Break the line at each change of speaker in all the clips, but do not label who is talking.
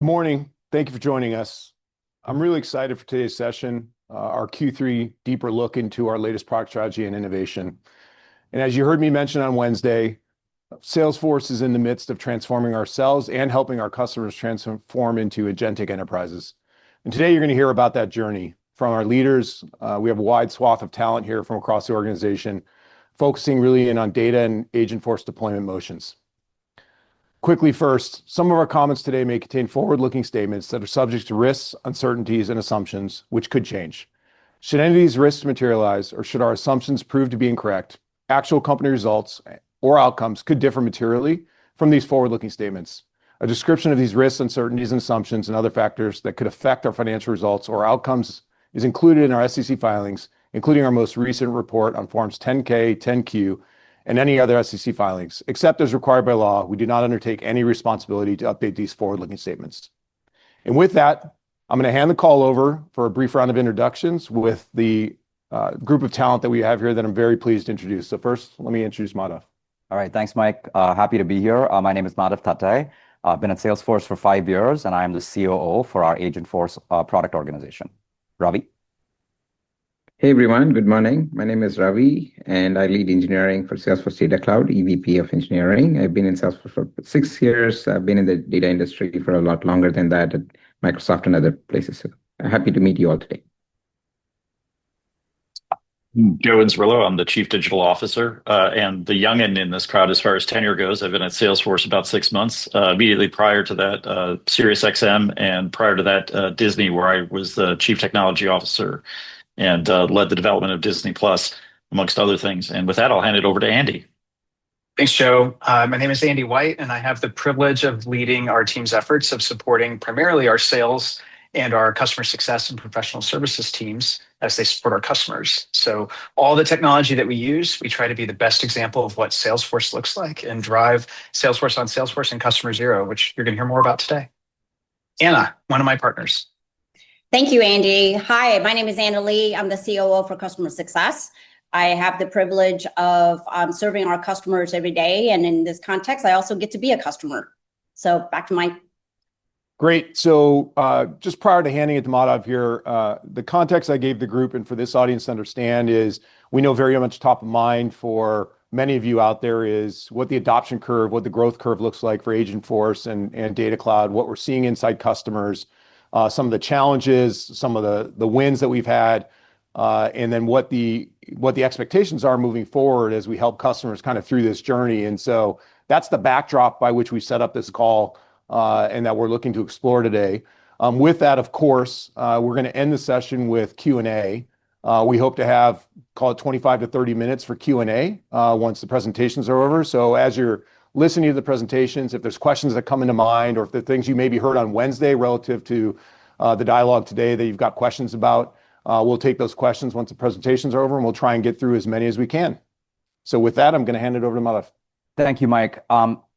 Good morning. Thank you for joining us. I'm really excited for today's session, our Q3 deeper look into our latest product strategy and innovation. And as you heard me mention on Wednesday, Salesforce is in the midst of transforming ourselves and helping our customers transform into agentic enterprises. And today you're going to hear about that journey from our leaders. We have a wide swath of talent here from across the organization, focusing really in on data and Agentforce deployment motions. Quickly first, some of our comments today may contain forward-looking statements that are subject to risks, uncertainties, and assumptions, which could change. Should any of these risks materialize, or should our assumptions prove to be incorrect, actual company results or outcomes could differ materially from these forward-looking statements. A description of these risks, uncertainties, and assumptions and other factors that could affect our financial results or outcomes is included in our SEC filings, including our most recent report on Forms 10-K, 10-Q, and any other SEC filings. Except as required by law, we do not undertake any responsibility to update these forward-looking statements. And with that, I'm going to hand the call over for a brief round of introductions with the group of talent that we have here that I'm very pleased to introduce. So first, let me introduce Madhav.
All right, thanks, Mike. Happy to be here. My name is Madhav Thattai. I've been at Salesforce for 5 years, and I am the COO for our Agentforce product organization. Ravi?
Hey everyone, good morning. My name is Ravi, and I lead engineering for Salesforce Data Cloud, EVP of Engineering. I've been in Salesforce for 6 years. I've been in the data industry for a lot longer than that at Microsoft and other places. So I'm happy to meet you all today.
Joe Inzerillo, I'm the Chief Digital Officer, and the youngin in this crowd as far as tenure goes. I've been at Salesforce about 6 months. Immediately prior to that, SiriusXM, and prior to that, Disney, where I was the Chief Technology Officer and led the development of Disney Plus, amongst other things. And with that, I'll hand it over to Andy.
Thanks, Joe. My name is Andy White, and I have the privilege of leading our team's efforts of supporting primarily our sales and our customer success and professional services teams as they support our customers. So all the technology that we use, we try to be the best example of what Salesforce looks like and drive Salesforce on Salesforce and Customer Zero, which you're going to hear more about today. Anna, one of my partners.
Thank you, Andy. Hi, my name is Anna Lee. I'm the COO for Customer Success. I have the privilege of serving our customers every day. And in this context, I also get to be a customer. So back to Mike.
Great. So just prior to handing it to Madhav here, the context I gave the group and for this audience to understand is we know very much top of mind for many of you out there is what the adoption curve, what the growth curve looks like for Agentforce and Data Cloud, what we're seeing inside customers, some of the challenges, some of the wins that we've had, and then what the expectations are moving forward as we help customers kind of through this journey. And so that's the backdrop by which we set up this call and that we're looking to explore today. With that, of course, we're going to end the session with Q&A. We hope to have, call it 25 to 30 minutes for Q&A once the presentations are over. So as you're listening to the presentations, if there's questions that come into mind or if the things you maybe heard on Wednesday relative to the dialogue today that you've got questions about, we'll take those questions once the presentations are over and we'll try and get through as many as we can. So with that, I'm going to hand it over to Madhav.
Thank you, Mike.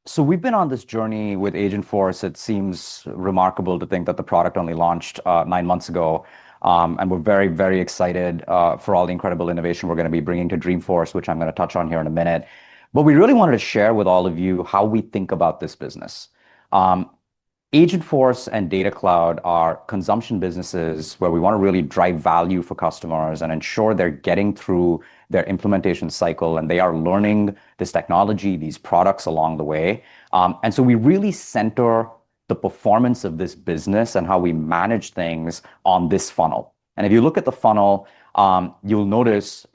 So we've been on this journey with Agentforce. It seems remarkable to think that the product only launched 9 months ago. And we're very, very excited for all the incredible innovation we're going to be bringing to Dreamforce, which I'm going to touch on here in a minute. But we really wanted to share with all of you how we think about this business. Agentforce and Data Cloud are consumption businesses where we want to really drive value for customers and ensure they're getting through their implementation cycle and they are learning this technology, these products along the way. And so we really center the performance of this business and how we manage things on this funnel. And if you look at the funnel, you'll notice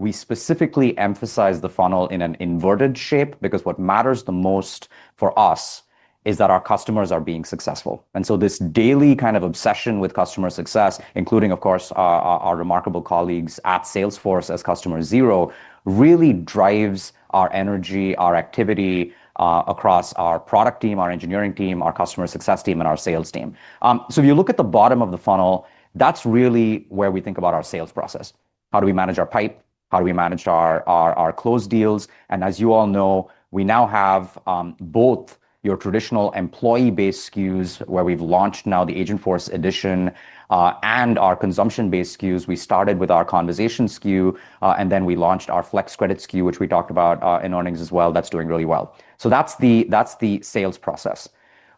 we specifically emphasize the funnel in an inverted shape because what matters the most for us is that our customers are being successful. And so this daily kind of obsession with customer success, including, of course, our remarkable colleagues at Salesforce as Customer Zero, really drives our energy, our activity across our product team, our engineering team, our customer success team, and our sales team. So if you look at the bottom of the funnel, that's really where we think about our sales process. How do we manage our pipe? How do we manage our closed deals? And as you all know, we now have both your traditional employee-based SKUs where we've launched now the Agentforce edition and our consumption-based SKUs. We started with our conversation SKU and then we launched our Flex Credit SKU, which we talked about in earnings as well. That's doing really well. So that's the sales process.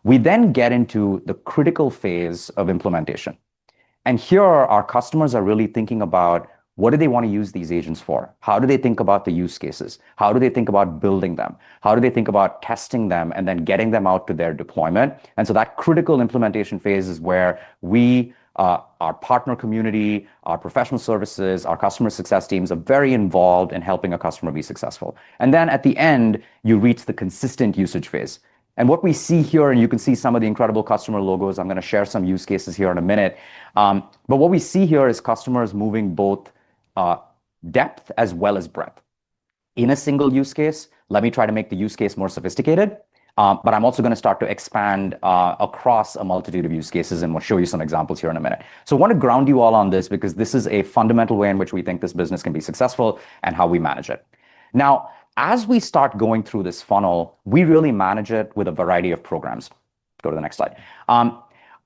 We then get into the critical phase of implementation. And here, our customers are really thinking about what do they want to use these agents for? How do they think about the use cases? How do they think about building them? How do they think about testing them and then getting them out to their deployment? And so that critical implementation phase is where we, our partner community, our professional services, our customer success teams are very involved in helping a customer be successful. And then at the end, you reach the consistent usage phase. And what we see here, and you can see some of the incredible customer logos. I'm going to share some use cases here in a minute. But what we see here is customers moving both depth as well as breadth. In a single use case, let me try to make the use case more sophisticated. But I'm also going to start to expand across a multitude of use cases, and we'll show you some examples here in a minute. So I want to ground you all on this because this is a fundamental way in which we think this business can be successful and how we manage it. Now, as we start going through this funnel, we really manage it with a variety of programs. Go to the next slide.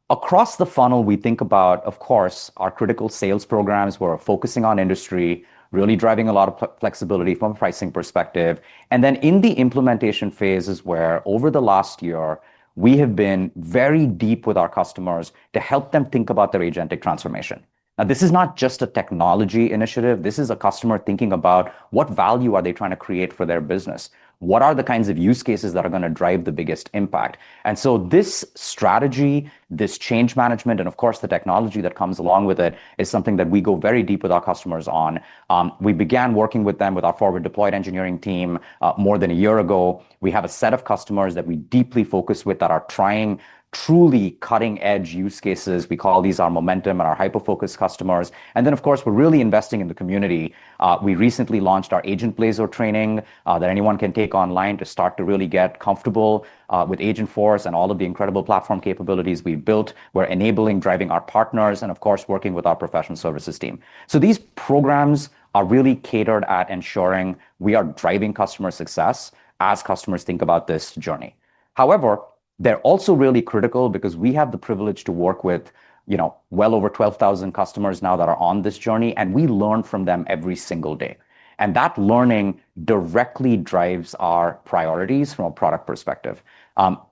Across the funnel, we think about, of course, our critical sales programs where we're focusing on industry, really driving a lot of flexibility from a pricing perspective. And then in the implementation phases where over the last year, we have been very deep with our customers to help them think about their agentic transformation. Now, this is not just a technology initiative. This is a customer thinking about what value are they trying to create for their business? What are the kinds of use cases that are going to drive the biggest impact? And so this strategy, this change management, and of course, the technology that comes along with it is something that we go very deep with our customers on. We began working with them with our forward deployed engineering team more than a year ago. We have a set of customers that we deeply focus with that are trying truly cutting edge use cases. We call these our momentum and our hyper-focused customers. And then, of course, we're really investing in the community. We recently launched our Agent Blazor training that anyone can take online to start to really get comfortable with Agentforce and all of the incredible platform capabilities we've built. We're enabling driving our partners and, of course, working with our professional services team. So these programs are really catered at ensuring we are driving customer success as customers think about this journey. However, they're also really critical because we have the privilege to work with, well over 12,000 customers now that are on this journey, and we learn from them every single day. And that learning directly drives our priorities from a product perspective.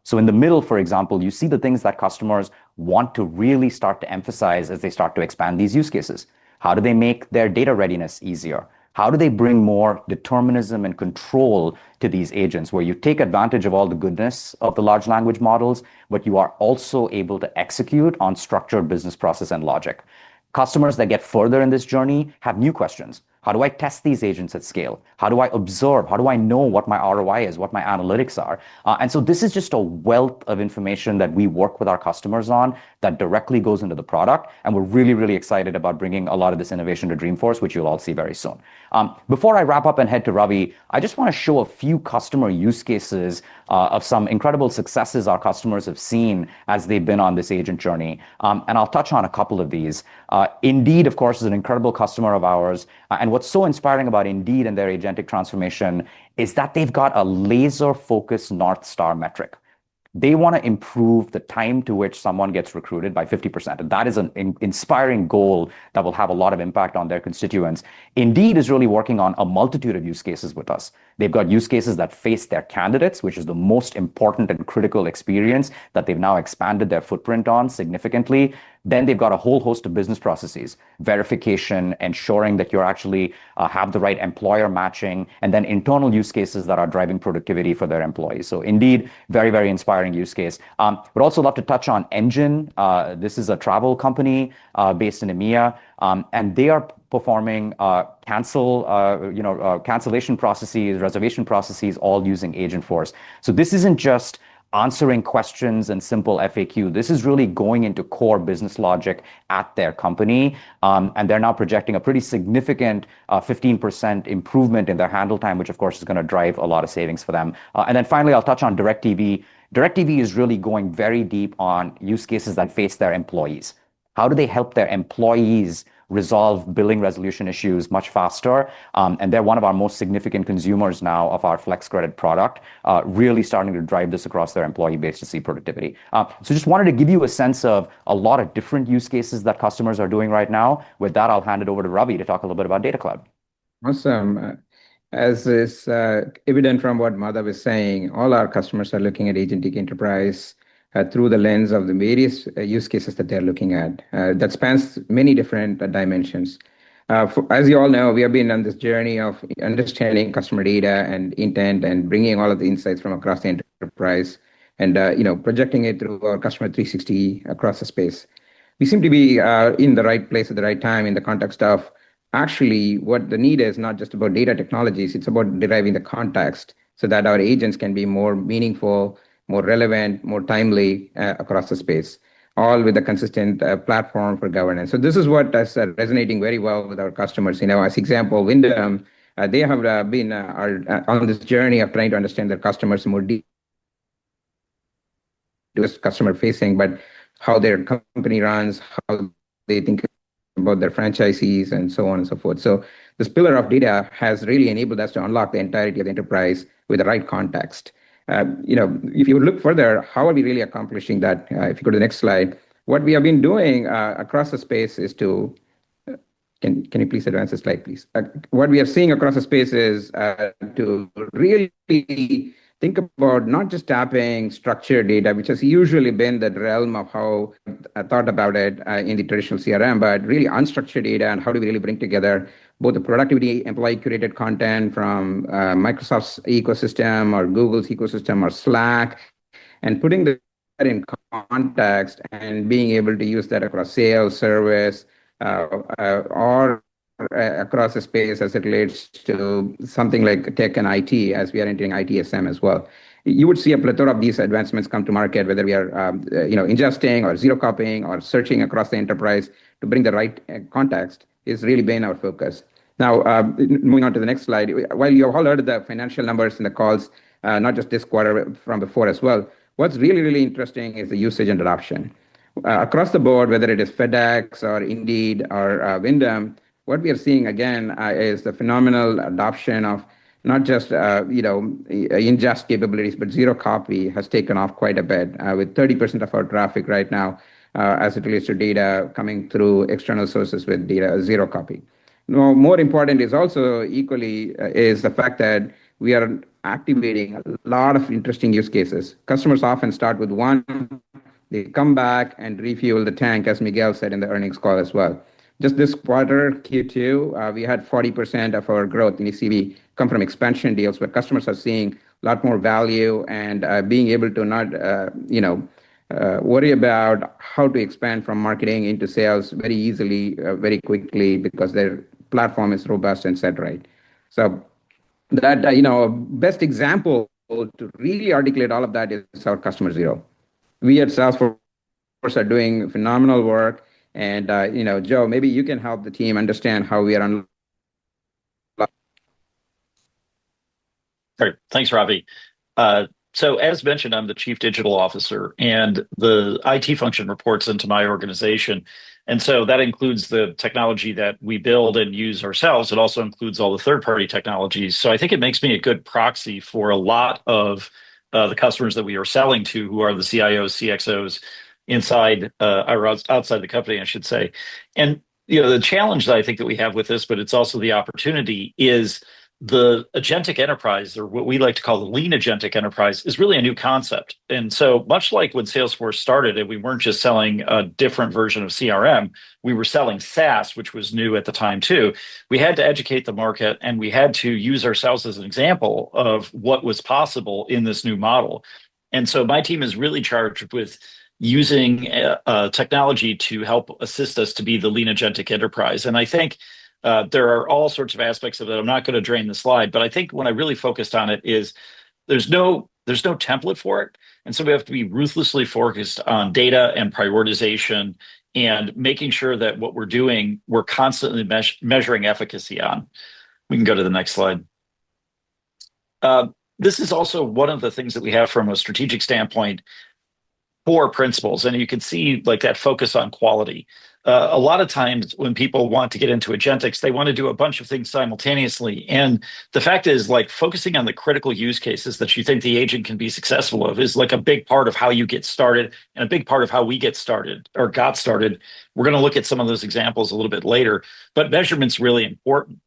So in the middle, for example, you see the things that customers want to really start to emphasize as they start to expand these use cases. How do they make their data readiness easier? How do they bring more determinism and control to these agents where you take advantage of all the goodness of the large language models, but you are also able to execute on structured business process and logic? Customers that get further in this journey have new questions. How do I test these agents at scale? How do I observe? How do I know what my ROI is, what my analytics are? And so this is just a wealth of information that we work with our customers on that directly goes into the product. And we're really, really excited about bringing a lot of this innovation to Dreamforce, which you'll all see very soon. Before I wrap up and head to Ravi, I just want to show a few customer use cases of some incredible successes our customers have seen as they've been on this agent journey. And I'll touch on a couple of these. Indeed, of course, is an incredible customer of ours. And what's so inspiring about Indeed and their agentic transformation is that they've got a laser-focused North Star metric. They want to improve the time to which someone gets recruited by 50%. And that is an inspiring goal that will have a lot of impact on their constituents. Indeed is really working on a multitude of use cases with us. They've got use cases that face their candidates, which is the most important and critical experience that they've now expanded their footprint on significantly. Then they've got a whole host of business processes, verification, ensuring that you actually have the right employer matching, and then internal use cases that are driving productivity for their employees. So indeed, very, very inspiring use case. We'd also love to touch on Engine. This is a travel company based in EMEA, and they are performing cancellation processes, reservation processes, all using Agentforce. So this isn't just answering questions and simple FAQ. This is really going into core business logic at their company. And they're now projecting a pretty significant 15% improvement in their handle time, which of course is going to drive a lot of savings for them. And then finally, I'll touch on DirecTV. DirecTV is really going very deep on use cases that face their employees. How do they help their employees resolve billing resolution issues much faster? And they're one of our most significant consumers now of our Flex Credit product, really starting to drive this across their employee base to see productivity. So just wanted to give you a sense of a lot of different use cases that customers are doing right now. With that, I'll hand it over to Ravi to talk a little bit about Data Cloud.
Awesome. As is evident from what Madhav is saying, all our customers are looking at agentic enterprise through the lens of the various use cases that they're looking at. That spans many different dimensions. As you all know, we have been on this journey of understanding customer data and intent and bringing all of the insights from across the enterprise and projecting it through our customer 360 across the space. We seem to be in the right place at the right time in the context of actually what the need is not just about data technologies, it's about deriving the context so that our agents can be more meaningful, more relevant, more timely across the space, all with a consistent platform for governance. So this is what is resonating very well with our customers. As example, Wyndham, they have been on this journey of trying to understand their customers more deeply, just customer facing, but how their company runs, how they think about their franchisees, and so on and so forth. So this pillar of data has really enabled us to unlock the entirety of the enterprise with the right context. If you look further, how are we really accomplishing that? If you go to the next slide, what we have been doing across the space is to can you please advance the slide, please? What we are seeing across the space is to really think about not just tapping structured data, which has usually been the realm of how I thought about it in the traditional CRM, but really unstructured data and how do we really bring together both the productivity employee curated content from Microsoft's ecosystem or Google's ecosystem or Slack, and putting that in context and being able to use that across sales, service, or across the space as it relates to something like tech and IT, as we are entering ITSM as well. You would see a plethora of these advancements come to market, whether we are ingesting or zero copying or searching across the enterprise to bring the right context is really been our focus. Now, moving on to the next slide, while you have all heard the financial numbers in the calls, not just this quarter, from before as well, what's really, really interesting is the usage and adoption. Across the board, whether it is FedEx or Indeed or Wyndham, what we are seeing again is the phenomenal adoption of not just ingest capabilities, but zero copy has taken off quite a bit with 30% of our traffic right now as it relates to data coming through external sources with data zero copy. Now, more important is also equally is the fact that we are activating a lot of interesting use cases. Customers often start with one, they come back and refuel the tank, as Miguel said in the earnings call as well. Just this quarter, Q2, we had 40% of our growth in ECB come from expansion deals where customers are seeing a lot more value and being able to not worry about how to expand from marketing into sales very easily, very quickly, because their platform is robust and set right. So that, best example to really articulate all of that is our customer zero. We at Salesforce are doing phenomenal work. And, Joe, maybe you can help the team understand how we are on.
Great. Thanks, Ravi. So as mentioned, I'm the Chief Digital Officer, and the IT function reports into my organization. And so that includes the technology that we build and use ourselves. It also includes all the third-party technologies. So I think it makes me a good proxy for a lot of the customers that we are selling to, who are the CIOs, CXOs, inside or outside the company, I should say. And the challenge that I think that we have with this, but it's also the opportunity, is the agentic enterprise, or what we like to call the lean agentic enterprise, is really a new concept. And so much like when Salesforce started, and we weren't just selling a different version of CRM, we were selling SaaS, which was new at the time too. We had to educate the market, and we had to use ourselves as an example of what was possible in this new model. And so my team is really charged with using technology to help assist us to be the lean agentic enterprise. And I think there are all sorts of aspects of it. I'm not going to drain the slide, but I think when I really focused on it is there's no template for it. And so we have to be ruthlessly focused on data and prioritization and making sure that what we're doing, we're constantly measuring efficacy on. We can go to the next slide. This is also one of the things that we have from a strategic standpoint, core principles. And you can see like that focus on quality. A lot of times when people want to get into agentics, they want to do a bunch of things simultaneously. And the fact is, like, focusing on the critical use cases that you think the agent can be successful of is like a big part of how you get started, and a big part of how we get started or got started. We're going to look at some of those examples a little bit later, but measurement's really important.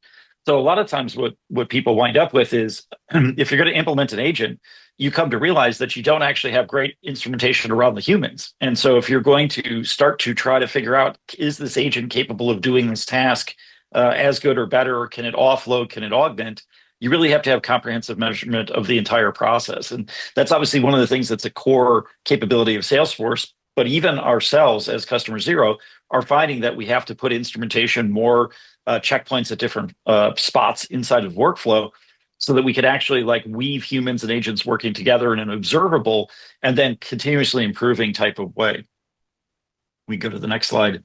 So a lot of times what people wind up with is if you're going to implement an agent, you come to realize that you don't actually have great instrumentation around the humans. And so if you're going to start to try to figure out, is this agent capable of doing this task as good or better, or can it offload, can it augment? You really have to have comprehensive measurement of the entire process. And that's obviously one of the things that's a core capability of Salesforce. But even ourselves as customer zero are finding that we have to put instrumentation more checkpoints at different spots inside of workflow so that we could actually like weave humans and agents working together in an observable and then continuously improving type of way. We go to the next slide.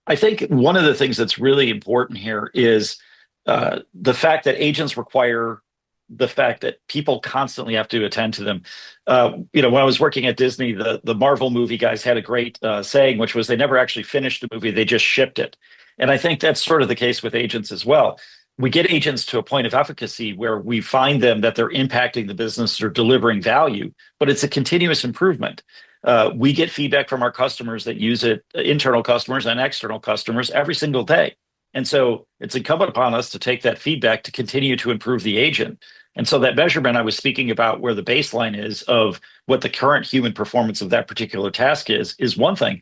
I think one of the things that's really important here is the fact that agents require the fact that people constantly have to attend to them. When I was working at Disney, the Marvel movie guys had a great saying, which was they never actually finished the movie, they just shipped it. And I think that's sort of the case with agents as well. We get agents to a point of efficacy where we find them that they're impacting the business or delivering value, but it's a continuous improvement. We get feedback from our customers that use it, internal customers and external customers, every single day. And so it's incumbent upon us to take that feedback to continue to improve the agent. And so that measurement I was speaking about, where the baseline is of what the current human performance of that particular task is one thing.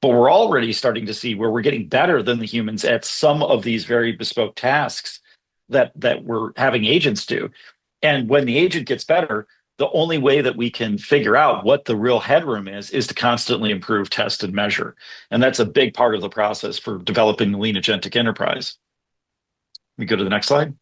But we're already starting to see where we're getting better than the humans at some of these very bespoke tasks that we're having agents do. And when the agent gets better, the only way that we can figure out what the real headroom is to constantly improve, test, and measure. And that's a big part of the process for developing the lean agentic enterprise. We go to the next slide.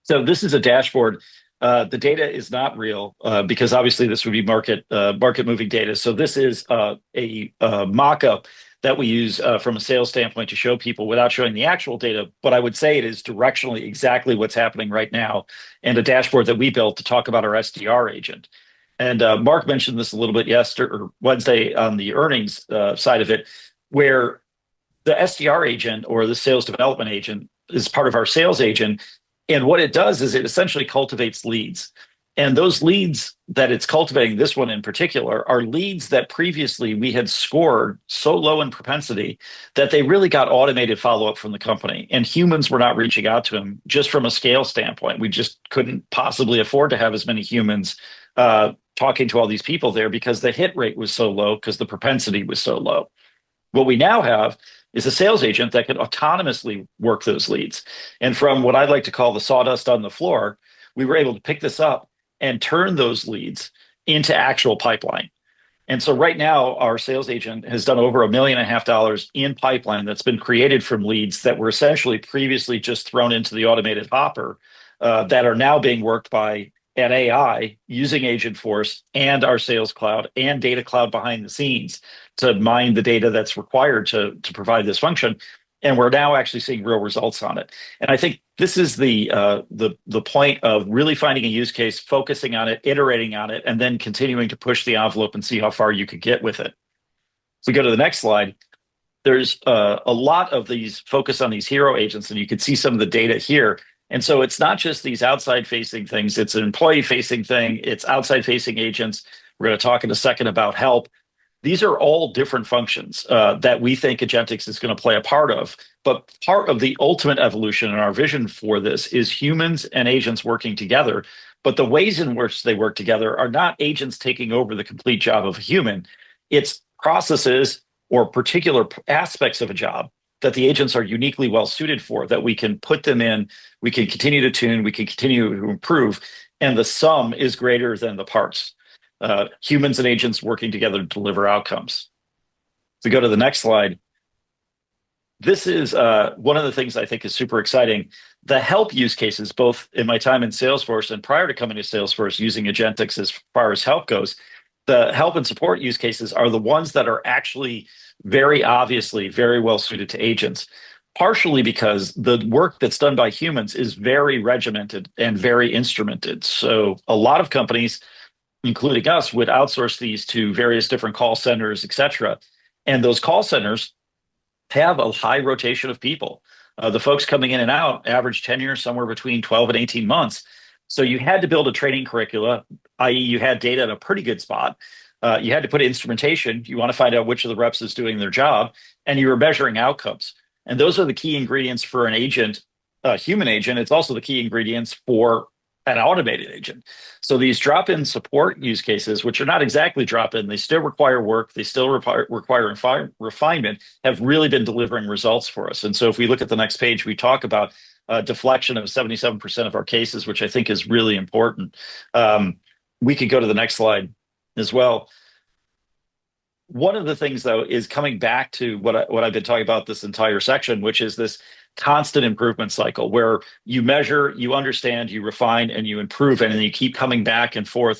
So this is a dashboard. The data is not real because obviously this would be market moving data. So this is a mock-up that we use from a sales standpoint to show people without showing the actual data. But I would say it is directionally exactly what's happening right now, and a dashboard that we built to talk about our SDR agent. And Mark mentioned this a little bit yesterday or Wednesday on the earnings side of it, where the SDR agent or the sales development agent is part of our sales agent. And what it does is it essentially cultivates leads. And those leads that it's cultivating, this one in particular, are leads that previously we had scored so low in propensity that they really got automated follow-up from the company. And humans were not reaching out to them just from a scale standpoint. We just couldn't possibly afford to have as many humans talking to all these people there because the hit rate was so low because the propensity was so low. What we now have is a sales agent that can autonomously work those leads. And from what I'd like to call the sawdust on the floor, we were able to pick this up and turn those leads into actual pipeline. And so right now, our sales agent has done over $1.5 million in pipeline that's been created from leads that were essentially previously just thrown into the automated hopper that are now being worked by an AI using Agentforce and our Sales Cloud and Data Cloud behind the scenes to mine the data that's required to provide this function. And we're now actually seeing real results on it. And I think this is the point of really finding a use case, focusing on it, iterating on it, and then continuing to push the envelope and see how far you could get with it. If we go to the next slide, there's a lot of these focus on these hero agents, and you can see some of the data here. And so it's not just these outside-facing things. It's an employee-facing thing. It's outside-facing agents. We're going to talk in a second about help. These are all different functions that we think Agentics is going to play a part of. But part of the ultimate evolution and our vision for this is humans and agents working together. But the ways in which they work together are not agents taking over the complete job of a human. It's processes or particular aspects of a job that the agents are uniquely well suited for, that we can put them in, we can continue to tune, we can continue to improve, and the sum is greater than the parts. Humans and agents working together to deliver outcomes. So go to the next slide. This is one of the things I think is super exciting. The help use cases, both in my time in Salesforce and prior to coming to Salesforce using Agentics as far as help goes, the help and support use cases are the ones that are actually very obviously very well suited to agents, partially because the work that's done by humans is very regimented and very instrumented. So a lot of companies, including us, would outsource these to various different call centers, et cetera. And those call centers have a high rotation of people. The folks coming in and out average tenure somewhere between 12 and 18 months. So you had to build a training curricula, i.e. you had data in a pretty good spot. You had to put instrumentation. You want to find out which of the reps is doing their job, and you were measuring outcomes. And those are the key ingredients for an agent, a human agent. It's also the key ingredients for an automated agent. So these drop-in support use cases, which are not exactly drop-in, they still require work, they still require refinement, have really been delivering results for us. And so if we look at the next page, we talk about deflection of 77% of our cases, which I think is really important. We could go to the next slide as well. One of the things, though, is coming back to what I've been talking about this entire section, which is this constant improvement cycle where you measure, you understand, you refine, and you improve, and then you keep coming back and forth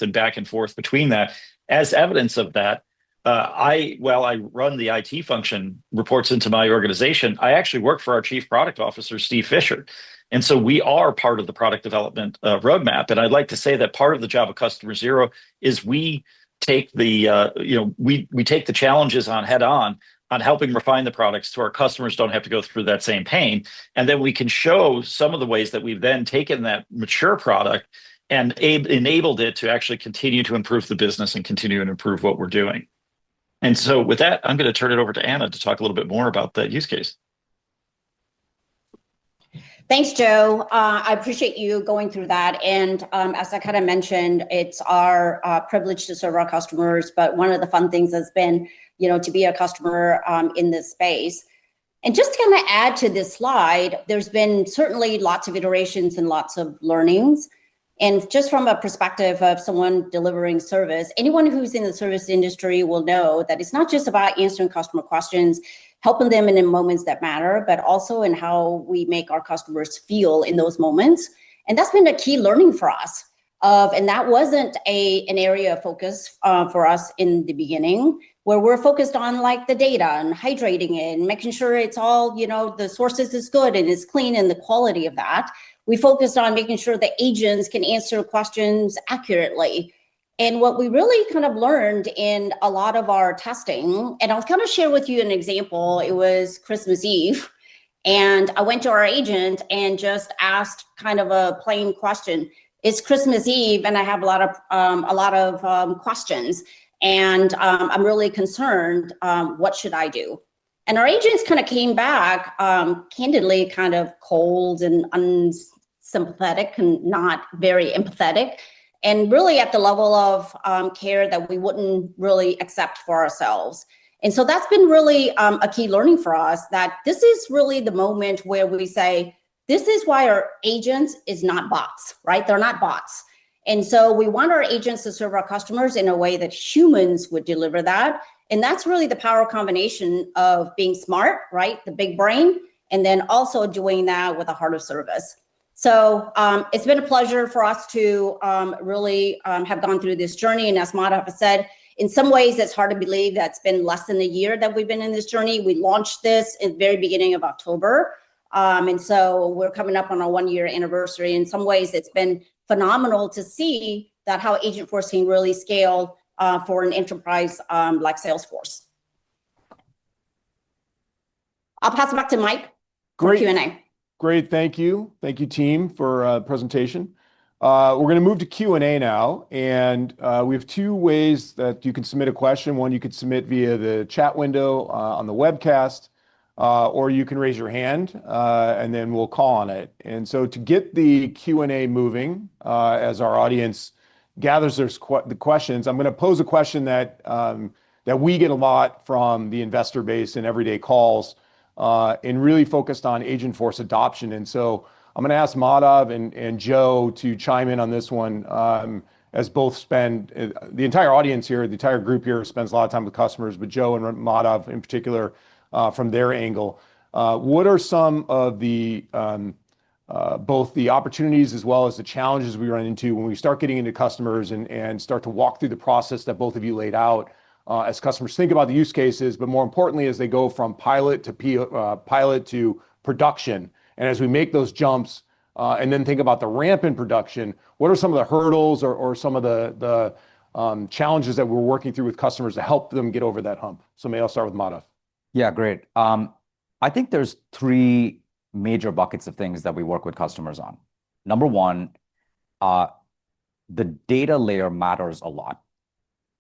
between that. As evidence of that, I run the IT function, reports into my organization. I actually work for our chief product officer, Steve Fisher. And so we are part of the product development roadmap. And I'd like to say that part of the job of Customer Zero is we take the we take the challenges on head on helping refine the products so our customers don't have to go through that same pain. And then we can show some of the ways that we've then taken that mature product and enabled it to actually continue to improve the business and continue to improve what we're doing. And so with that, I'm going to turn it over to Anna to talk a little bit more about that use case.
Thanks, Joe. I appreciate you going through that. And as I kind of mentioned, it's our privilege to serve our customers. But one of the fun things has been, to be a customer in this space. And just to kind of add to this slide, there's been certainly lots of iterations and lots of learnings. And just from a perspective of someone delivering service, anyone who's in the service industry will know that it's not just about answering customer questions, helping them in the moments that matter, but also in how we make our customers feel in those moments. And that's been a key learning for us. And that wasn't an area of focus for us in the beginning, where we're focused on like the data and hydrating it and making sure it's all, the sources is good and it's clean and the quality of that. We focused on making sure the agents can answer questions accurately. And what we really kind of learned in a lot of our testing, and I'll kind of share with you an example. It was Christmas Eve, and I went to our agent and just asked kind of a plain question. It's Christmas Eve, and I have a lot of questions, and I'm really concerned. What should I do? And our agents kind of came back, candidly, kind of cold and unsympathetic and not very empathetic. And really at the level of care that we wouldn't really accept for ourselves. And so that's been really a key learning for us, that this is really the moment where we say, this is why our agents is not bots, right? They're not bots. And so we want our agents to serve our customers in a way that humans would deliver that. And that's really the power combination of being smart, right? The big brain, and then also doing that with a heart of service. So it's been a pleasure for us to really have gone through this journey. And as Madhav said, in some ways, it's hard to believe that it's been less than a year that we've been in this journey. We launched this at the very beginning of October. And so we're coming up on our 1-year anniversary. In some ways, it's been phenomenal to see that how Agentforce can really scale for an enterprise like Salesforce. I'll pass it back to Mike for Q&A.
Great, thank you. Thank you, team, for the presentation. We're going to move to Q&A now, and we have 2 ways that you can submit a question. One, you could submit via the chat window on the webcast, or you can raise your hand, and then we'll call on it. And so to get the Q&A moving, as our audience gathers the questions, I'm going to pose a question that we get a lot from the investor base in everyday calls, and really focused on Agentforce adoption. And so I'm going to ask Madhav and Joe to chime in on this one, as both spend, the entire audience here, the entire group here spends a lot of time with customers, but Joe and Madhav in particular, from their angle. What are some of the, both the opportunities as well as the challenges we run into when we start getting into customers and start to walk through the process that both of you laid out, as customers think about the use cases, but more importantly, as they go from pilot to production. And as we make those jumps and then think about the ramp in production, what are some of the hurdles or some of the challenges that we're working through with customers to help them get over that hump? So maybe I'll start with Madhav.
Yeah, great. I think there's 3 major buckets of things that we work with customers on. Number 1, the data layer matters a lot.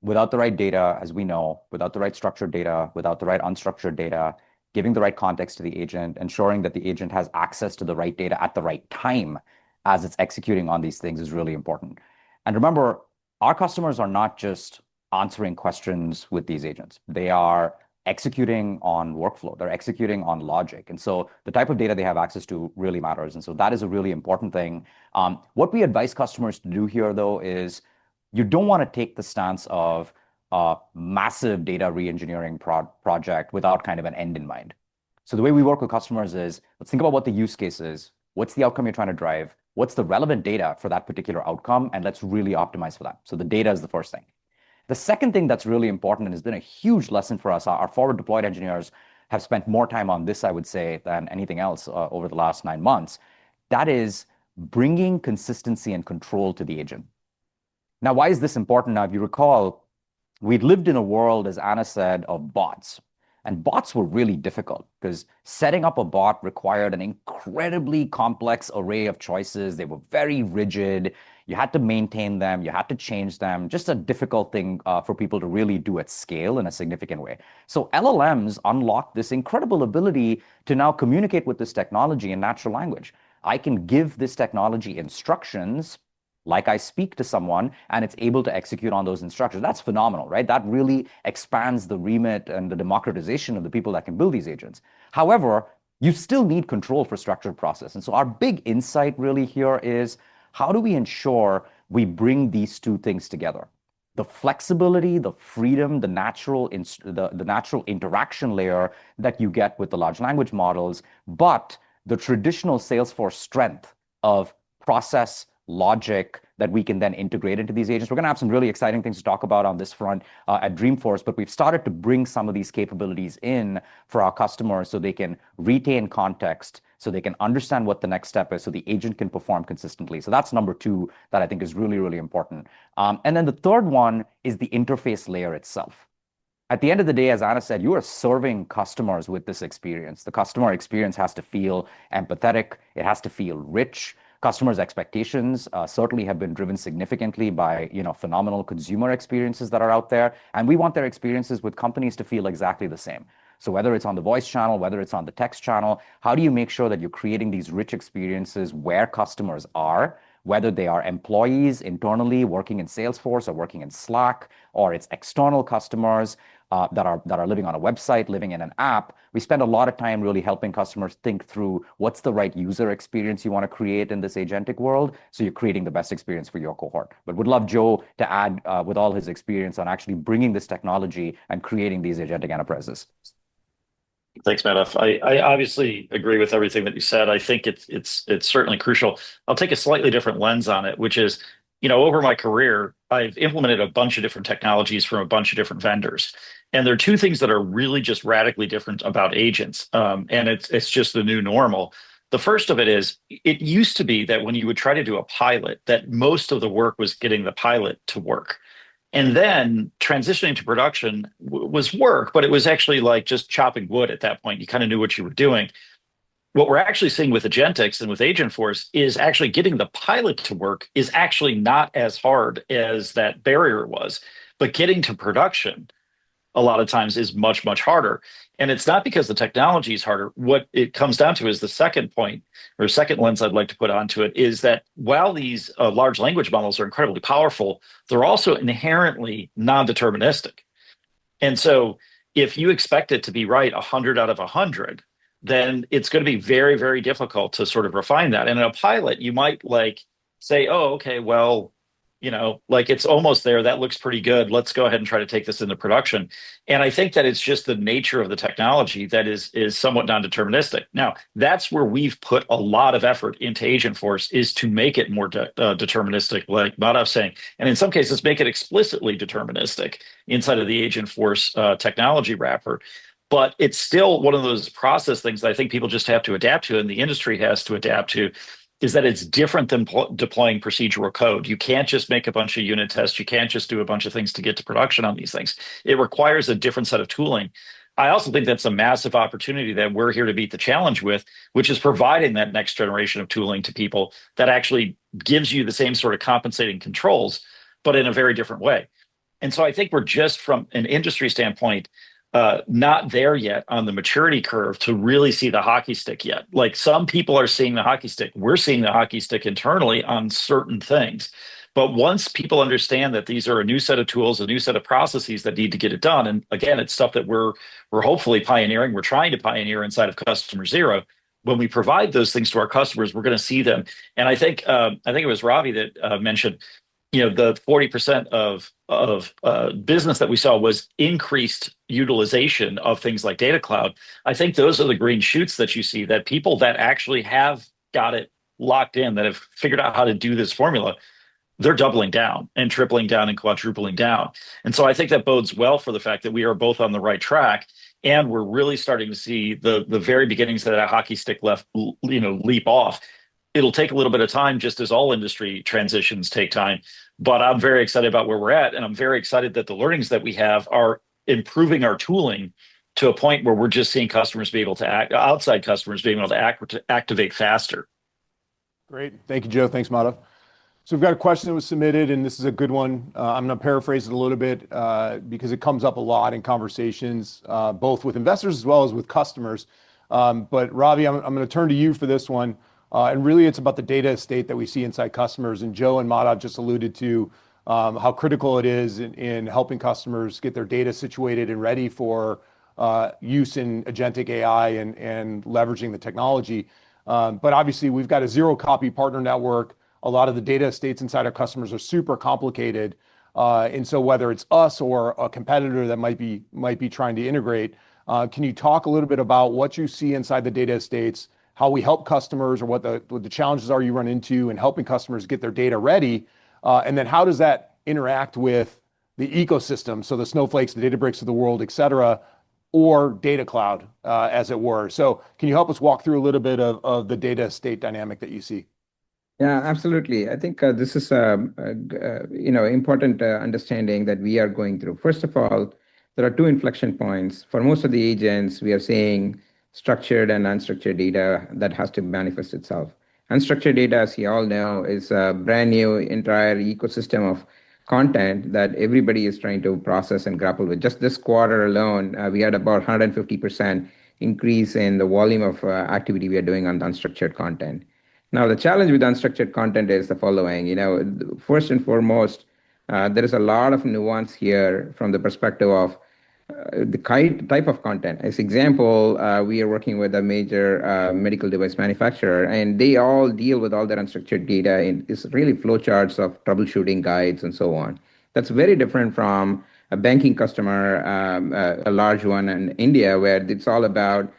Without the right data, as we know, without the right structured data, without the right unstructured data, giving the right context to the agent, ensuring that the agent has access to the right data at the right time as it's executing on these things is really important. And remember, our customers are not just answering questions with these agents. They are executing on workflow. They're executing on logic. And so the type of data they have access to really matters. And so that is a really important thing. What we advise customers to do here, though, is you don't want to take the stance of a massive data re-engineering project without kind of an end in mind. So the way we work with customers is, let's think about what the use case is. What's the outcome you're trying to drive? What's the relevant data for that particular outcome? And let's really optimize for that. So the data is the first thing. The second thing that's really important and has been a huge lesson for us, our forward deployed engineers have spent more time on this, I would say, than anything else over the last 9 months. That is bringing consistency and control to the agent. Now, why is this important? Now, if you recall, we'd lived in a world, as Anna said, of bots. And bots were really difficult because setting up a bot required an incredibly complex array of choices. They were very rigid. You had to maintain them. You had to change them. Just a difficult thing for people to really do at scale in a significant way. So LLMs unlock this incredible ability to now communicate with this technology in natural language. I can give this technology instructions like I speak to someone, and it's able to execute on those instructions. That's phenomenal, right? That really expands the remit and the democratization of the people that can build these agents. However, you still need control for structured process. And so our big insight really here is, how do we ensure we bring these two things together? The flexibility, the freedom, the natural interaction layer that you get with the large language models, but the traditional Salesforce strength of process logic that we can then integrate into these agents. We're going to have some really exciting things to talk about on this front at Dreamforce, but we've started to bring some of these capabilities in for our customers so they can retain context, so they can understand what the next step is, so the agent can perform consistently. So that's number 2 that I think is really, really important. And then the third one is the interface layer itself. At the end of the day, as Anna said, you are serving customers with this experience. The customer experience has to feel empathetic. It has to feel rich. Customers' expectations certainly have been driven significantly by phenomenal consumer experiences that are out there. And we want their experiences with companies to feel exactly the same. So whether it's on the voice channel, whether it's on the text channel, how do you make sure that you're creating these rich experiences where customers are, whether they are employees internally working in Salesforce or working in Slack, or it's external customers that are living on a website, living in an app. We spend a lot of time really helping customers think through what's the right user experience you want to create in this agentic world, so you're creating the best experience for your cohort. But would love Joe to add with all his experience on actually bringing this technology and creating these agentic enterprises.
Thanks, Madhav. I obviously agree with everything that you said. I think it's certainly crucial. I'll take a slightly different lens on it, which is, over my career, I've implemented a bunch of different technologies from a bunch of different vendors. And there are 2 things that are really just radically different about agents. And it's just the new normal. The first of it is, it used to be that when you would try to do a pilot, that most of the work was getting the pilot to work. And then transitioning to production was work, but it was actually like just chopping wood at that point. You kind of knew what you were doing. What we're actually seeing with Agentics and with Agentforce is actually getting the pilot to work is actually not as hard as that barrier was. But getting to production a lot of times is much, much harder. And it's not because the technology is harder. What it comes down to is the second point, or second lens I'd like to put onto it, is that while these large language models are incredibly powerful, they're also inherently non-deterministic. And so if you expect it to be right 100 out of 100, then it's going to be very, very difficult to sort of refine that. And in a pilot, you might say, oh, okay, well, it's almost there. That looks pretty good. Let's go ahead and try to take this into production. And I think that it's just the nature of the technology that is somewhat non-deterministic. Now, that's where we've put a lot of effort into Agentforce, is to make it more deterministic, like Madhav's saying, and in some cases, make it explicitly deterministic inside of the Agentforce technology wrapper. But it's still one of those process things that I think people just have to adapt to, and the industry has to adapt to, is that it's different than deploying procedural code. You can't just make a bunch of unit tests. You can't just do a bunch of things to get to production on these things. It requires a different set of tooling. I also think that's a massive opportunity that we're here to beat the challenge with, which is providing that next generation of tooling to people that actually gives you the same sort of compensating controls, but in a very different way. And so I think we're just, from an industry standpoint, not there yet on the maturity curve to really see the hockey stick yet. Like some people are seeing the hockey stick. We're seeing the hockey stick internally on certain things. But once people understand that these are a new set of tools, a new set of processes that need to get it done, and again, it's stuff that we're hopefully pioneering. We're trying to pioneer inside of Customer Zero. When we provide those things to our customers, we're going to see them. And I think it was Ravi that mentioned, the 40% of business that we saw was increased utilization of things like Data Cloud. I think those are the green shoots that you see, that people that actually have got it locked in, that have figured out how to do this formula, they're doubling down and tripling down and quadrupling down. And so I think that bodes well for the fact that we are both on the right track. And we're really starting to see the very beginnings of that hockey stick leap off. It'll take a little bit of time, just as all industry transitions take time. But I'm very excited about where we're at, and I'm very excited that the learnings that we have are improving our tooling to a point where we're just seeing outside customers being able to activate faster.
Great. Thank you, Joe. Thanks, Madhav. So we've got a question that was submitted, and this is a good one. I'm going to paraphrase it a little bit because it comes up a lot in conversations, both with investors as well as with customers. But Ravi, I'm going to turn to you for this one. And really, it's about the data estate that we see inside customers. And Joe and Madhav just alluded to how critical it is in helping customers get their data situated and ready for use in agentic AI and leveraging the technology. But obviously, we've got a zero-copy partner network. A lot of the data estates inside our customers are super complicated. And so whether it's us or a competitor that might be trying to integrate, can you talk a little bit about what you see inside the data estates, how we help customers, or what the challenges are you run into in helping customers get their data ready? And then how does that interact with the ecosystem? So the Snowflakes, the Databricks of the world, et cetera, or Data Cloud, as it were. So can you help us walk through a little bit of the data estate dynamic that you see?
Yeah, absolutely. I think this is important understanding that we are going through. First of all, there are two inflection points. For most of the agents, we are seeing structured and unstructured data that has to manifest itself. Unstructured data, as you all know, is a brand new entire ecosystem of content that everybody is trying to process and grapple with. Just this quarter alone, we had about 150% increase in the volume of activity we are doing on the unstructured content. Now, the challenge with unstructured content is the following. First and foremost, there is a lot of nuance here from the perspective of the type of content. As example, we are working with a major medical device manufacturer, and they all deal with all their unstructured data in it's really flowcharts of troubleshooting guides and so on. That's very different from a banking customer, a large one in India, where it's all about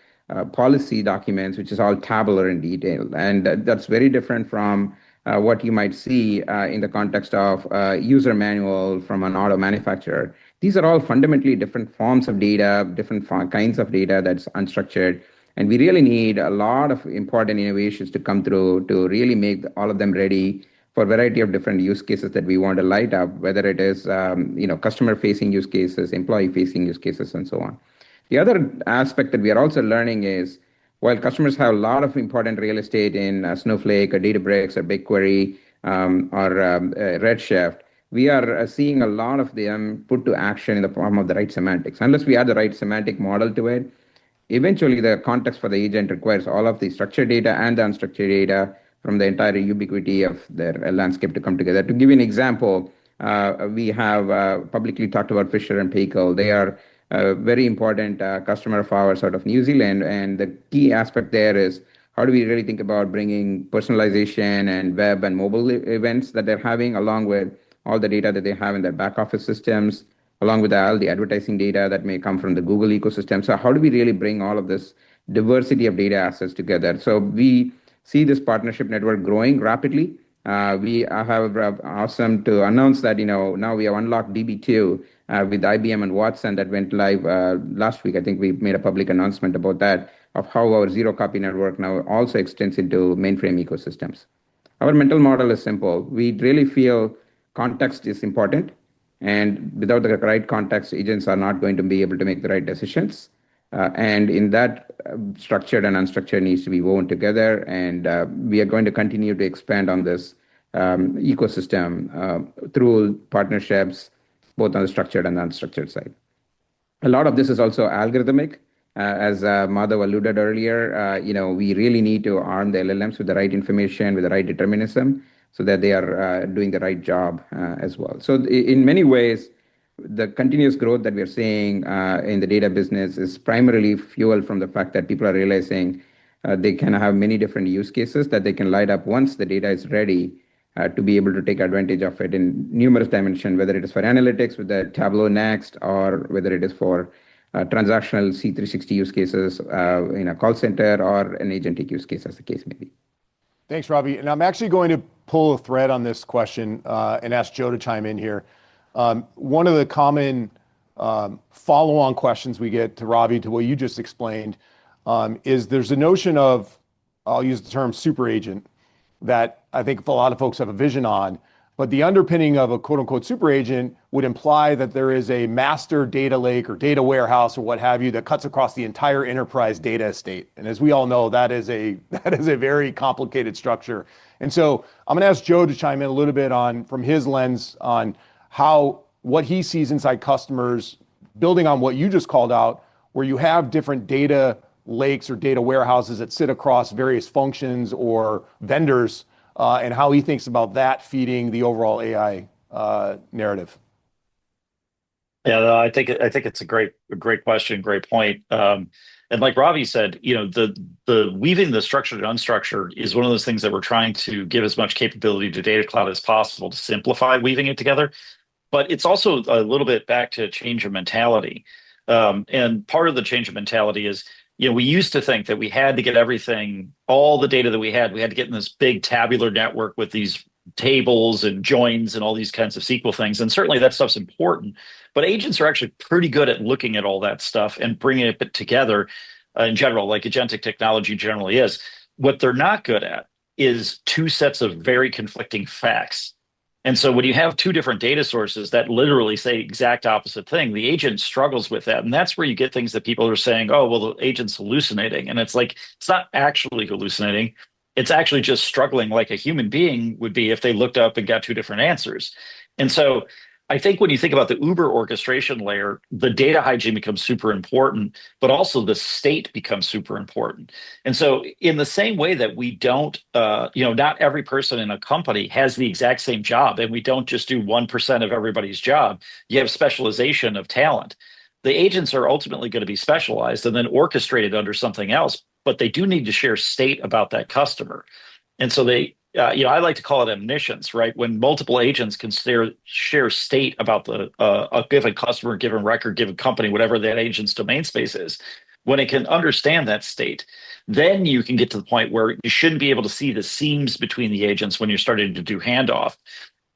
policy documents, which is all tabular in detail. And that's very different from what you might see in the context of user manual from an auto manufacturer. These are all fundamentally different forms of data, different kinds of data that's unstructured. And we really need a lot of important innovations to come through to really make all of them ready for a variety of different use cases that we want to light up, whether it is customer-facing use cases, employee-facing use cases, and so on. The other aspect that we are also learning is, while customers have a lot of important real estate in Snowflake or Databricks or BigQuery or Redshift, we are seeing a lot of them put to action in the form of the right semantics. Unless we add the right semantic model to it, eventually the context for the agent requires all of the structured data and the unstructured data from the entire ubiquity of their landscape to come together. To give you an example, we have publicly talked about Fisher and Paykel. They are a very important customer of ours out of New Zealand. And the key aspect there is, how do we really think about bringing personalization and web and mobile events that they're having, along with all the data that they have in their back office systems, along with all the advertising data that may come from the Google ecosystem. So how do we really bring all of this diversity of data assets together? So we see this partnership network growing rapidly. We have awesome to announce that now we have unlocked DB2 with IBM and Watson that went live last week. I think we made a public announcement about that, of how our zero copy network now also extends into mainframe ecosystems. Our mental model is simple. We really feel context is important, and without the right context, agents are not going to be able to make the right decisions. And in that, structured and unstructured needs to be woven together, and we are going to continue to expand on this ecosystem through partnerships, both on the structured and unstructured side. A lot of this is also algorithmic. As Madhav alluded earlier, we really need to arm the LLMs with the right information, with the right determinism, so that they are doing the right job as well. So in many ways, the continuous growth that we are seeing in the data business is primarily fueled from the fact that people are realizing they can have many different use cases that they can light up once the data is ready to be able to take advantage of it in numerous dimensions, whether it is for analytics with the Tableau Next, or whether it is for transactional C360 use cases in a call center, or an agentic use case, as the case may be.
Thanks, Ravi. And I'm actually going to pull a thread on this question and ask Joe to chime in here. One of the common follow-on questions we get to Ravi, to what you just explained, is there's a notion of, I'll use the term super agent, that I think a lot of folks have a vision on, but the underpinning of a quote unquote super agent would imply that there is a master data lake or data warehouse or what have you that cuts across the entire enterprise data estate. And as we all know, that is a very complicated structure. And so I'm going to ask Joe to chime in a little bit on, from his lens, on what he sees inside customers, building on what you just called out, where you have different data lakes or data warehouses that sit across various functions or vendors, and how he thinks about that feeding the overall AI narrative.
Yeah, no, I think it's a great question, great point. And like Ravi said, the weaving the structured and unstructured is one of those things that we're trying to give as much capability to Data Cloud as possible to simplify weaving it together. But it's also a little bit back to change of mentality. And part of the change of mentality is, we used to think that we had to get everything, all the data that we had to get in this big tabular network with these tables and joins and all these kinds of SQL things. And certainly that stuff's important, but agents are actually pretty good at looking at all that stuff and bringing it together in general, like agentic technology generally is. What they're not good at is two sets of very conflicting facts. And so when you have two different data sources that literally say exact opposite thing, the agent struggles with that. And that's where you get things that people are saying, oh, well, the agent's hallucinating. And it's like, it's not actually hallucinating. It's actually just struggling like a human being would be if they looked up and got two different answers. And so I think when you think about the Uber orchestration layer, the data hygiene becomes super important, but also the state becomes super important. And so in the same way that we don't, not every person in a company has the exact same job, and we don't just do 1% of everybody's job. You have specialization of talent. The agents are ultimately going to be specialized and then orchestrated under something else, but they do need to share state about that customer. And so I like to call it omniscience, right? When multiple agents can share state about a given customer, given record, given company, whatever that agent's domain space is, when it can understand that state, then you can get to the point where you shouldn't be able to see the seams between the agents when you're starting to do handoff.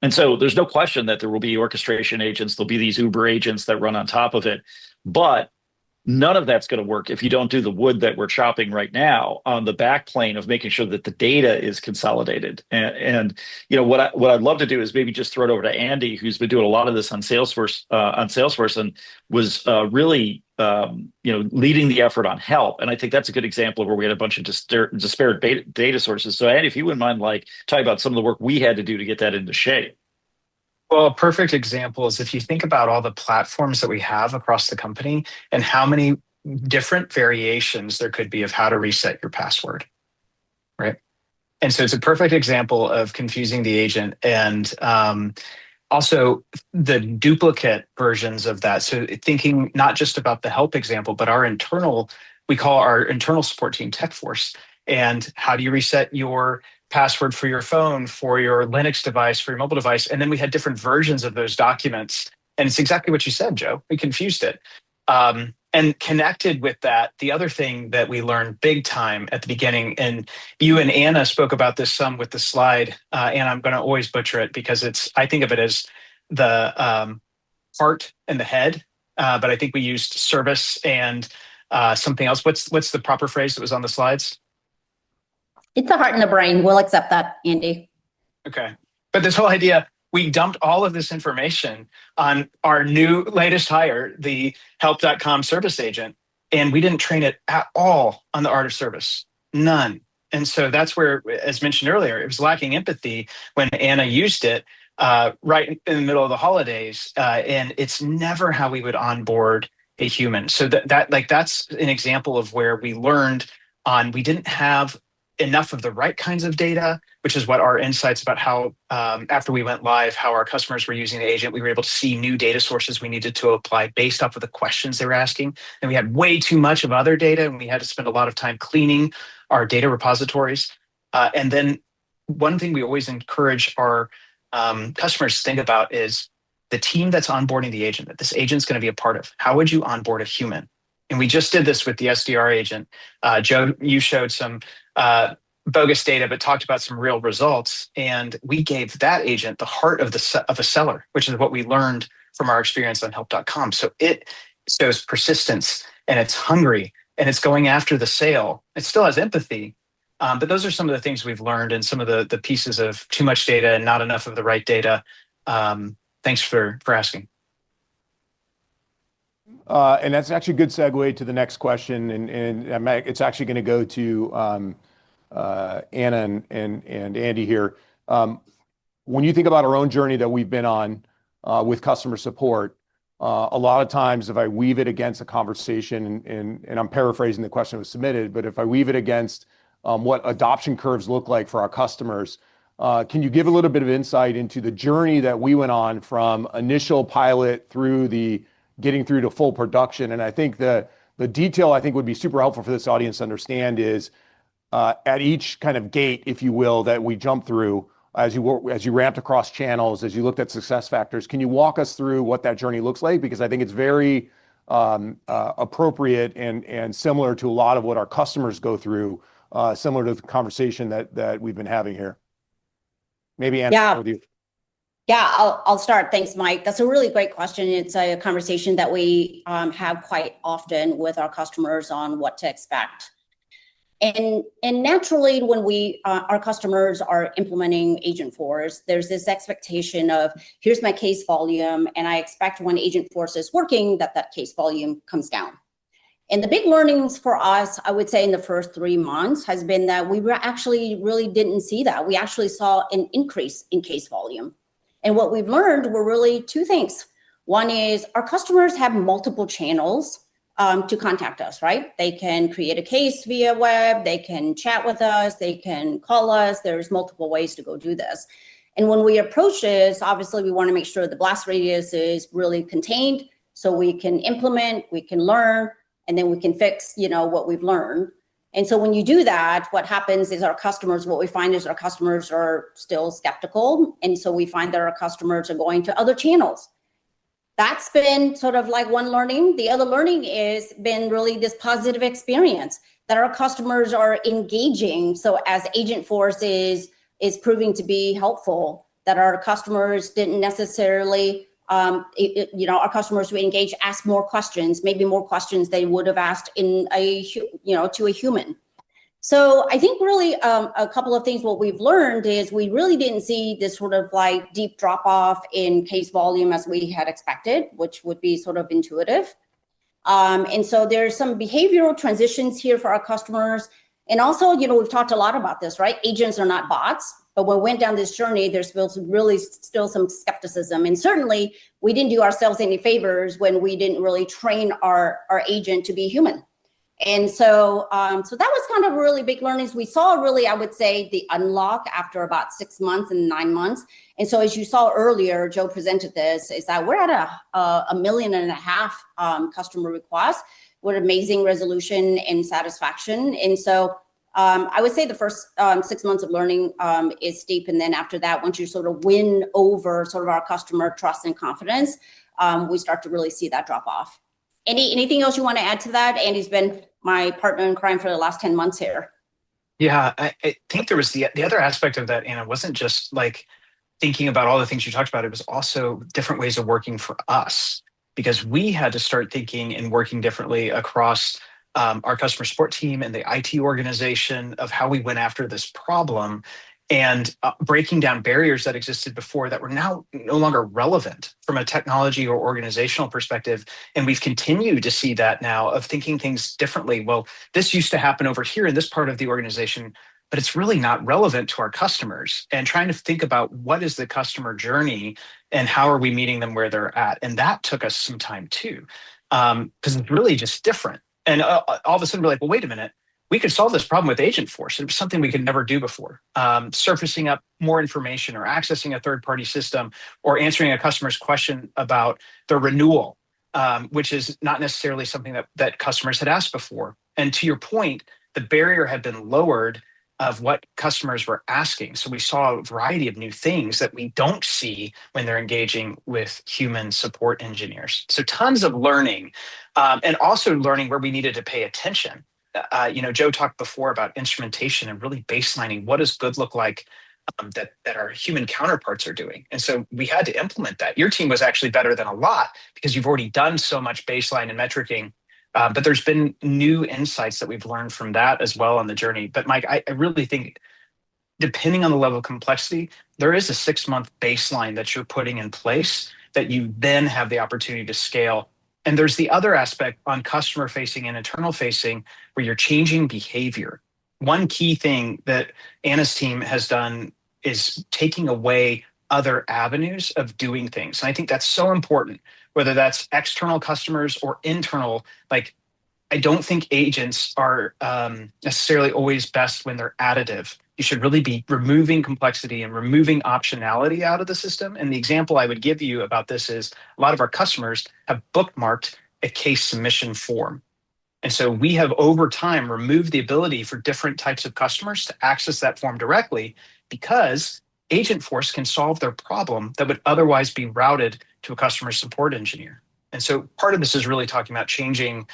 And so there's no question that there will be orchestration agents. There'll be these Uber agents that run on top of it. But none of that's going to work if you don't do the wood that we're chopping right now on the back plane of making sure that the data is consolidated. And what I'd love to do is maybe just throw it over to Andy, who's been doing a lot of this on Salesforce, and was really leading the effort on help. And I think that's a good example of where we had a bunch of disparate data sources. So Andy, if you wouldn't mind, talking about some of the work we had to do to get that into shape.
Well, a perfect example is if you think about all the platforms that we have across the company and how many different variations there could be of how to reset your password, right? And so it's a perfect example of confusing the agent, and also the duplicate versions of that. So thinking not just about the help example, but we call our internal support team TechForce. And how do you reset your password for your phone, for your Linux device, for your mobile device? And then we had different versions of those documents. And it's exactly what you said, Joe. We confused it. And connected with that, the other thing that we learned big time at the beginning, and you and Anna spoke about this some with the slide, and I'm going to always butcher it because I think of it as the heart and the head, but I think we used service and something else. What's the proper phrase that was on the slides?
It's the heart and the brain. We'll accept that, Andy.
Okay. But this whole idea, we dumped all of this information on our latest hire, the help.com service agent, and we didn't train it at all on the art of service. None. And so that's where, as mentioned earlier, it was lacking empathy when Anna used it right in the middle of the holidays. And it's never how we would onboard a human. So that's an example of where we learned we didn't have enough of the right kinds of data, which is what our insights about how, after we went live, how our customers were using the agent, we were able to see new data sources we needed to apply based off of the questions they were asking. And we had way too much of other data, and we had to spend a lot of time cleaning our data repositories. And then one thing we always encourage our customers to think about is the team that's onboarding the agent, that this agent's going to be a part of. How would you onboard a human? And we just did this with the SDR agent. Joe, you showed some bogus data, but talked about some real results. And we gave that agent the heart of a seller, which is what we learned from our experience on help.com. So it shows persistence, and it's hungry, and it's going after the sale. It still has empathy. But those are some of the things we've learned, and some of the pieces of too much data and not enough of the right data. Thanks for asking.
And that's actually a good segue to the next question. And it's actually going to go to Anna and Andy here. When you think about our own journey that we've been on with customer support, a lot of times if I weave it against a conversation, and I'm paraphrasing the question that was submitted, but if I weave it against what adoption curves look like for our customers, can you give a little bit of insight into the journey that we went on from initial pilot through getting through to full production? And I think the detail I think would be super helpful for this audience to understand is at each kind of gate, if you will, that we jump through as you ramped across channels, as you looked at success factors. Can you walk us through what that journey looks like? Because I think it's very appropriate and similar to a lot of what our customers go through, similar to the conversation that we've been having here. Maybe Anna,
Yeah.
with you.
Yeah, I'll start. Thanks, Mike. That's a really great question. It's a conversation that we have quite often with our customers on what to expect. And naturally, when our customers are implementing Agentforce, there's this expectation of, here's my case volume, and I expect when Agentforce is working that case volume comes down. And the big learnings for us, I would say in the first 3 months, has been that we really didn't see that. We actually saw an increase in case volume. And what we've learned were really two things. One is our customers have multiple channels to contact us, right? They can create a case via web, they can chat with us, they can call us. There's multiple ways to go do this. And when we approach this, obviously we want to make sure the blast radius is really contained so we can implement, we can learn, and then we can fix, what we've learned. And so when you do that, what happens is what we find is our customers are still skeptical. And so we find that our customers are going to other channels. That's been sort of like one learning. The other learning is been really this positive experience that our customers are engaging. So as Agentforce is proving to be helpful, that our customers didn't necessarily, our customers who engage ask more questions, maybe more questions they would have asked to a human. So I think really a couple of things what we've learned is we really didn't see this sort of like deep drop off in case volume as we had expected, which would be sort of intuitive. And so there's some behavioral transitions here for our customers. And also, we've talked a lot about this, right? Agents are not bots. But when we went down this journey, there's still some skepticism. And certainly we didn't do ourselves any favors when we didn't really train our agent to be human. And so that was kind of really big learnings. We saw really, I would say, the unlock after about 6 months and 9 months. And so as you saw earlier, Joe presented this, is that we're at a 1.5 million customer requests with amazing resolution and satisfaction. And so I would say the first 6 months of learning is steep. And then after that, once you sort of win over sort of our customer trust and confidence, we start to really see that drop off. Anything else you want to add to that? Andy's been my partner in crime for the last 10 months here.
Yeah, I think there was the other aspect of that, Anna, wasn't just like thinking about all the things you talked about. It was also different ways of working for us, because we had to start thinking and working differently across our customer support team and the IT organization of how we went after this problem, and breaking down barriers that existed before that were now no longer relevant from a technology or organizational perspective. And we've continued to see that now of thinking things differently. Well, this used to happen over here in this part of the organization, but it's really not relevant to our customers, and trying to think about what is the customer journey and how are we meeting them where they're at. And that took us some time too. because it's really just different. And all of a sudden, we're like, well, wait a minute. We could solve this problem with Agentforce. It was something we could never do before. Surfacing up more information or accessing a third-party system or answering a customer's question about the renewal, which is not necessarily something that customers had asked before. And to your point, the barrier had been lowered of what customers were asking. So we saw a variety of new things that we don't see when they're engaging with human support engineers. So tons of learning, and also learning where we needed to pay attention. Joe talked before about instrumentation and really baselining what does good look like, that our human counterparts are doing. And so we had to implement that. Your team was actually better than a lot because you've already done so much baseline and metricing. But there's been new insights that we've learned from that as well on the journey. But Mike, I really think depending on the level of complexity, there is a 6-month baseline that you're putting in place that you then have the opportunity to scale. And there's the other aspect on customer facing and internal facing where you're changing behavior. One key thing that Anna's team has done is taking away other avenues of doing things. And I think that's so important, whether that's external customers or internal. Like, I don't think agents are necessarily always best when they're additive. You should really be removing complexity and removing optionality out of the system. And the example I would give you about this is a lot of our customers have bookmarked a case submission form. And so we have over time removed the ability for different types of customers to access that form directly because Agentforce can solve their problem that would otherwise be routed to a customer support engineer. And so part of this is really talking about changing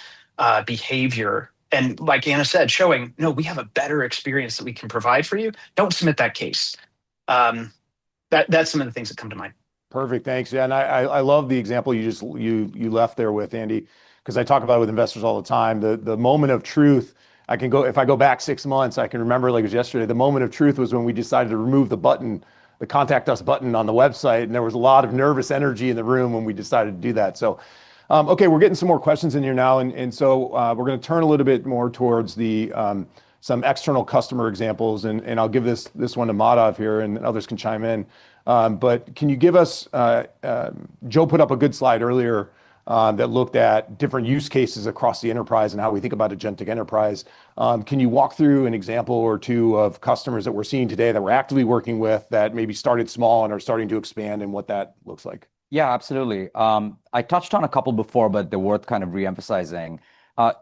behavior. And like Anna said, showing, no, we have a better experience that we can provide for you. Don't submit that case. That's some of the things that come to mind.
Perfect. Thanks. Yeah. And I love the example you left there with, Andy, because I talk about it with investors all the time. The moment of truth, if I go back 6 months, I can remember like it was yesterday. The moment of truth was when we decided to remove the contact us button on the website. And there was a lot of nervous energy in the room when we decided to do that. So, okay, we're getting some more questions in here now. And so we're going to turn a little bit more towards some external customer examples. And I'll give this one to Madhav here and others can chime in. But can you give us, Joe put up a good slide earlier that looked at different use cases across the enterprise and how we think about agentic enterprise. Can you walk through an example or two of customers that we're seeing today that we're actively working with that maybe started small and are starting to expand and what that looks like?
Yeah, absolutely. I touched on a couple before, but they're worth kind of re-emphasizing.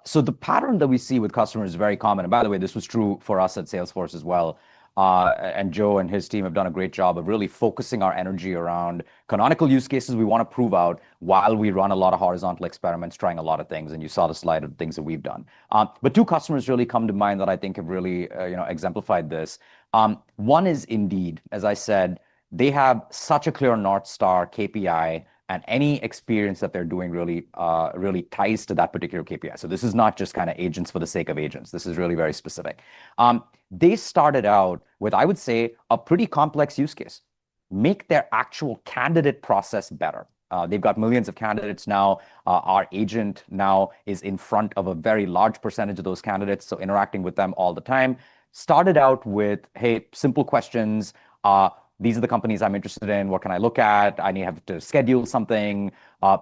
So the pattern that we see with customers is very common. And by the way, this was true for us at Salesforce as well. And Joe and his team have done a great job of really focusing our energy around canonical use cases we want to prove out while we run a lot of horizontal experiments, trying a lot of things. And you saw the slide of things that we've done. But 2 customers really come to mind that I think have really exemplified this. One is Indeed. As I said, they have such a clear North Star KPI, and any experience that they're doing really ties to that particular KPI. So this is not just kind of agents for the sake of agents. This is really very specific. They started out with, I would say, a pretty complex use case. Make their actual candidate process better. They've got millions of candidates now. Our agent now is in front of a very large percentage of those candidates, so interacting with them all the time. Started out with, hey, simple questions. These are the companies I'm interested in. What can I look at? I have to schedule something.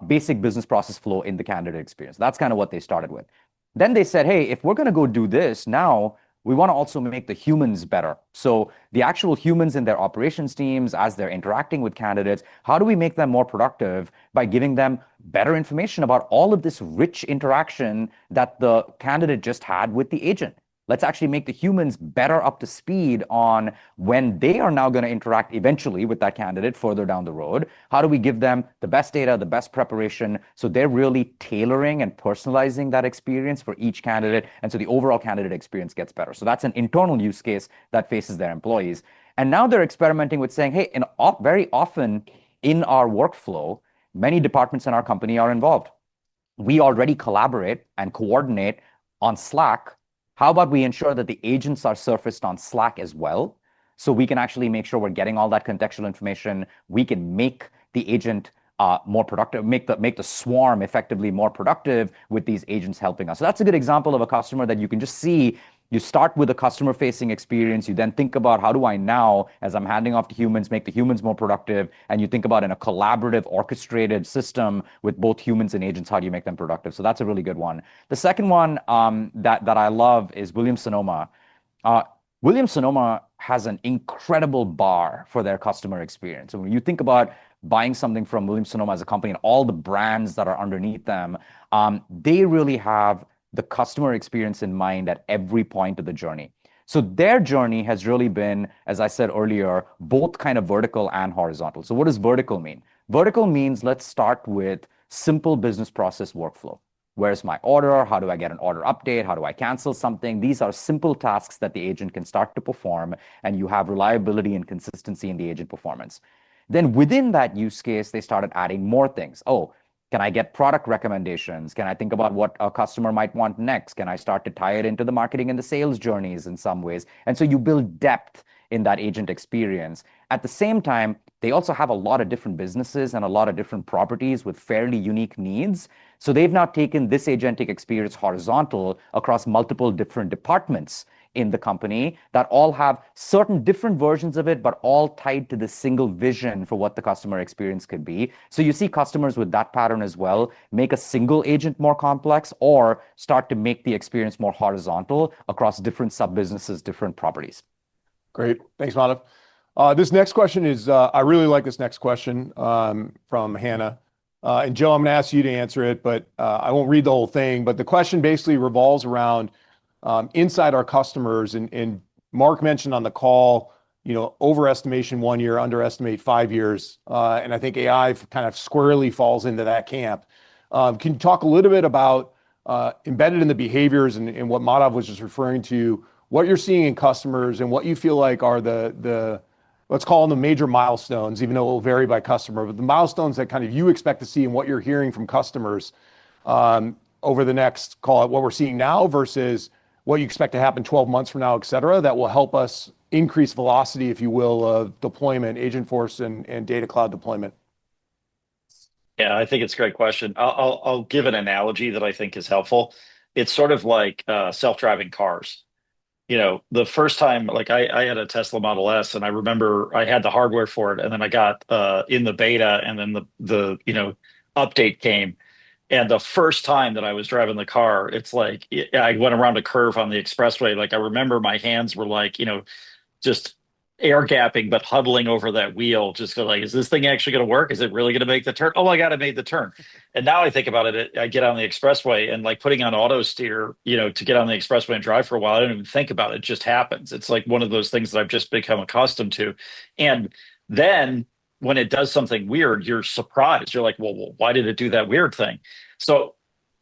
Basic business process flow in the candidate experience. That's kind of what they started with. Then they said, hey, if we're going to go do this now, we want to also make the humans better. So the actual humans in their operations teams, as they're interacting with candidates, how do we make them more productive by giving them better information about all of this rich interaction that the candidate just had with the agent? Let's actually make the humans better up to speed on when they are now going to interact eventually with that candidate further down the road. How do we give them the best data, the best preparation, so they're really tailoring and personalizing that experience for each candidate, and so the overall candidate experience gets better. So that's an internal use case that faces their employees. And now they're experimenting with saying, hey, very often in our workflow, many departments in our company are involved. We already collaborate and coordinate on Slack. How about we ensure that the agents are surfaced on Slack as well, so we can actually make sure we're getting all that contextual information. We can make the agent more productive, make the swarm effectively more productive with these agents helping us. So that's a good example of a customer that you can just see You start with a customer-facing experience. You then think about how do I now, as I'm handing off to humans, make the humans more productive? And you think about in a collaborative, orchestrated system with both humans and agents, how do you make them productive? So that's a really good one. The second one that I love is Williams-Sonoma. Uh, Williams-Sonoma has an incredible bar for their customer experience. So when you think about buying something from Williams-Sonoma as a company and all the brands that are underneath them, they really have the customer experience in mind at every point of the journey. So their journey has really been, as I said earlier, both kind of vertical and horizontal. So what does vertical mean? Vertical means let's start with simple business process workflow. Where's my order? How do I get an order update? How do I cancel something? These are simple tasks that the agent can start to perform, and you have reliability and consistency in the agent performance. Then within that use case, they started adding more things. Oh, can I get product recommendations? Can I think about what a customer might want next? Can I start to tie it into the marketing and the sales journeys in some ways? And so you build depth in that agent experience. At the same time, they also have a lot of different businesses and a lot of different properties with fairly unique needs. So they've now taken this agentic experience horizontal across multiple different departments in the company that all have certain different versions of it, but all tied to the single vision for what the customer experience could be. So you see customers with that pattern as well, make a single agent more complex or start to make the experience more horizontal across different sub-businesses, different properties.
Great. Thanks, Madhav. This next question is, I really like this next question from Hannah. And Joe, I'm going to ask you to answer it, but I won't read the whole thing. But the question basically revolves around inside our customers. And Mark mentioned on the call, overestimation 1 year, underestimate 5 years. And I think AI kind of squarely falls into that camp. Can you talk a little bit about embedded in the behaviors and what Madhav was just referring to, what you're seeing in customers and what you feel like are the let's call them the major milestones, even though it will vary by customer, but the milestones that kind of you expect to see and what you're hearing from customers over the next, call it what we're seeing now versus what you expect to happen 12 months from now, et cetera, that will help us increase velocity, if you will, of deployment, Agentforce and Data Cloud deployment.
Yeah, I think it's a great question. I'll give an analogy that I think is helpful. It's sort of like self-driving cars. The first time, like I had a Tesla Model S, and I remember I had the hardware for it, and then I got in the beta, and then the update came. And the first time that I was driving the car, it's like I went around a curve on the expressway. Like I remember my hands were like, just air gapping, but huddling over that wheel, just like, is this thing actually going to work? Is it really going to make the turn? Oh my God, it made the turn. And now I think about it, I get on the expressway and like putting on auto steer, to get on the expressway and drive for a while. I don't even think about it. It just happens. It's like one of those things that I've just become accustomed to. And then when it does something weird, you're surprised. You're like, well, why did it do that weird thing? So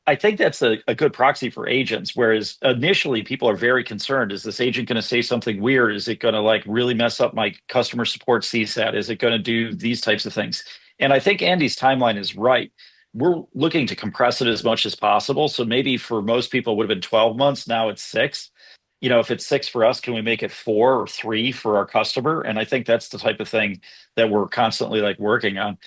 I think that's a good proxy for agents, whereas initially people are very concerned. Is this agent going to say something weird? Is it going to like really mess up my customer support CSAT? Is it going to do these types of things? And I think Andy's timeline is right. We're looking to compress it as much as possible. So maybe for most people it would have been 12 months. Now it's 6. If it's 6 for us, can we make it 4 or 3 for our customer? And I think that's the type of thing that we're constantly like working on.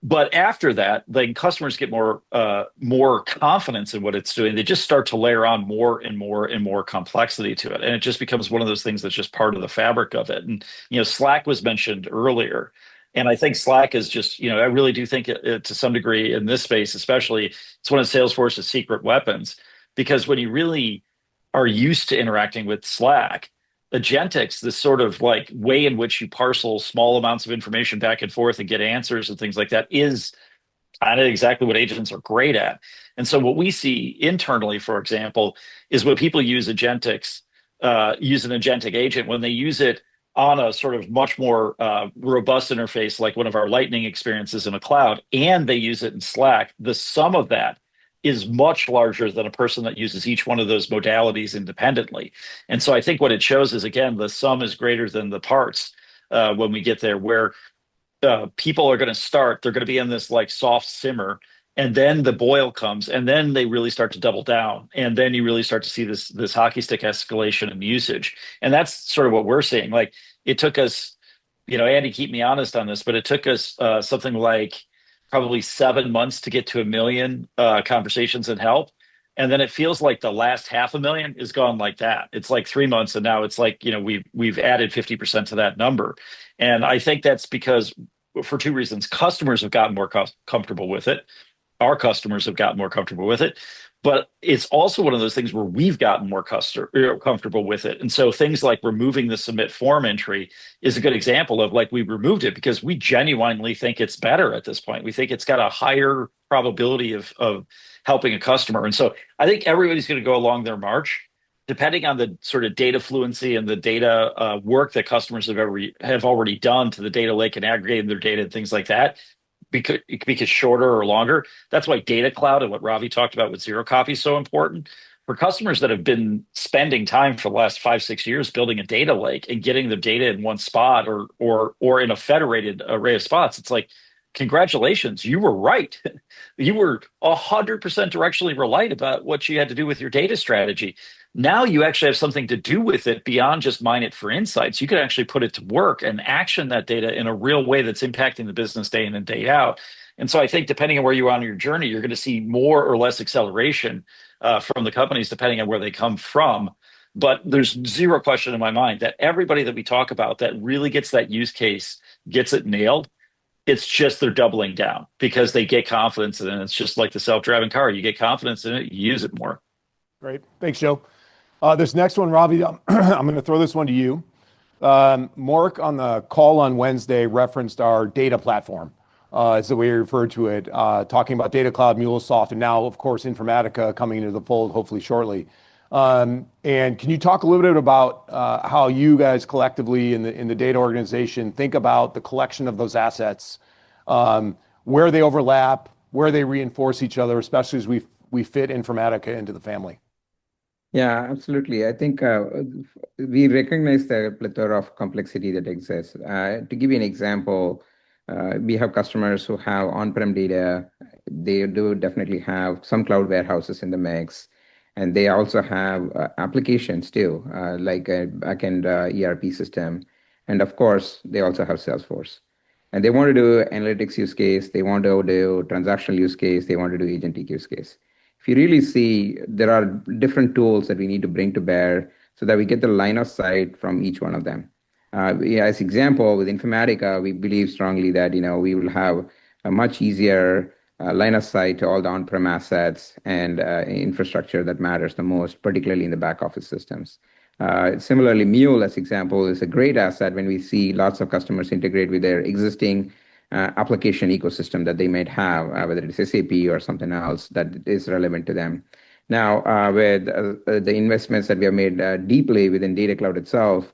But after that, then customers get more confidence in what it's doing. They just start to layer on more and more and more complexity to it, and it just becomes one of those things that's just part of the fabric of it. And Slack was mentioned earlier, and I think Slack is just I really do think it to some degree in this space, especially, it's one of Salesforce's secret weapons, because when you really are used to interacting with Slack, agentics, this sort of like way in which you parcel small amounts of information back and forth and get answers and things like that, is kind of exactly what agents are great at. And so what we see internally, for example, is when people use agentics, use an agentic agent, when they use it on a sort of much more robust interface, like one of our Lightning experiences in a cloud, and they use it in Slack, the sum of that is much larger than a person that uses each one of those modalities independently. And so I think what it shows is, again, the sum is greater than the parts when we get there, where people are going to start, they're going to be in this like soft simmer, and then the boil comes, and then they really start to double down. And then you really start to see this hockey stick escalation in usage. And that's sort of what we're seeing. Like it took us, Andy, keep me honest on this, but it took us something like probably 7 months to get to 1 million conversations and help. And then it feels like the last 500,000 is gone like that. It's like 3 months, and now it's like, we've added 50% to that number. And I think that's because for two reasons. Customers have gotten more comfortable with it. Our customers have gotten more comfortable with it. But it's also one of those things where we've gotten more comfortable with it. And so things like removing the submit form entry is a good example of, like, we removed it because we genuinely think it's better at this point. We think it's got a higher probability of helping a customer. And so I think everybody's going to go along their march, depending on the sort of data fluency and the data work that customers have already done to the data lake and aggregating their data and things like that. Because shorter or longer. That's why data cloud and what Ravi talked about with zero copy is so important. For customers that have been spending time for the last 5-6 years building a data lake and getting the data in one spot or in a federated array of spots, it's like, congratulations, you were right. You were 100% directionally right about what you had to do with your data strategy. Now you actually have something to do with it beyond just mine it for insights. You can actually put it to work and action that data in a real way that's impacting the business day in and day out. And so I think depending on where you are on your journey, you're going to see more or less acceleration from the companies, depending on where they come from. But there's zero question in my mind that everybody that we talk about that really gets that use case, gets it nailed. It's just they're doubling down because they get confidence in it. It's just like the self-driving car. You get confidence in it, you use it more.
Great. Thanks, Joe. This next one, Ravi, I'm going to throw this one to you. Mark on the call on Wednesday referenced our data platform, is the way he referred to it, talking about Data Cloud, MuleSoft, and now, of course, Informatica coming into the fold, hopefully shortly. And can you talk a little bit about how you guys collectively in the data organization think about the collection of those assets, where they overlap, where they reinforce each other, especially as we fit Informatica into the family?
Yeah, absolutely. I think we recognize the plethora of complexity that exists. To give you an example, we have customers who have on-prem data. They do definitely have some cloud warehouses in the mix. And they also have applications too, like a backend ERP system. And of course, they also have Salesforce. And they want to do analytics use case. They want to do transactional use case. They want to do agentic use case. If you really see, there are different tools that we need to bring to bear so that we get the line of sight from each one of them. As example, with Informatica, we believe strongly that we will have a much easier line of sight to all the on-prem assets and infrastructure that matters the most, particularly in the back office systems. Similarly, Mule, as example, is a great asset when we see lots of customers integrate with their existing application ecosystem that they might have, whether it's SAP or something else that is relevant to them. Now, with the investments that we have made deeply within Data Cloud itself,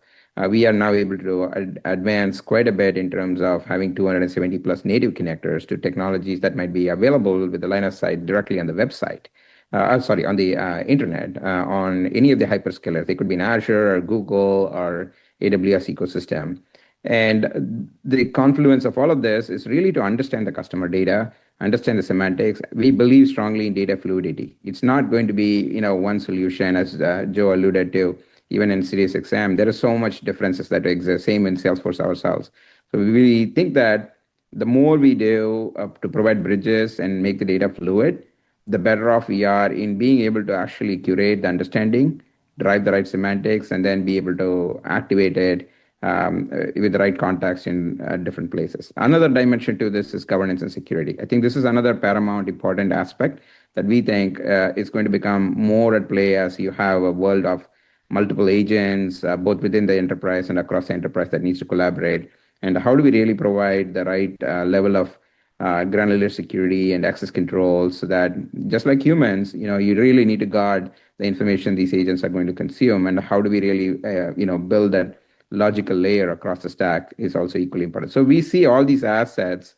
we are now able to advance quite a bit in terms of having 270 plus native connectors to technologies that might be available with the line of sight directly on the website. On the internet, on any of the hyperscalers. They could be in Azure or Google or AWS ecosystem. And the confluence of all of this is really to understand the customer data, understand the semantics. We believe strongly in data fluidity. It's not going to be one solution, as Joe alluded to. Even in SiriusXM, there are so much differences that exist. Same in Salesforce ourselves. So we think that the more we do to provide bridges and make the data fluid, the better off we are in being able to actually curate the understanding, drive the right semantics, and then be able to activate it with the right context in different places. Another dimension to this is governance and security. I think this is another paramount important aspect that we think is going to become more at play as you have a world of multiple agents, both within the enterprise and across the enterprise that needs to collaborate. And how do we really provide the right level of granular security and access control so that just like humans, you really need to guard the information these agents are going to consume. And how do we really, build that logical layer across the stack is also equally important. So we see all these assets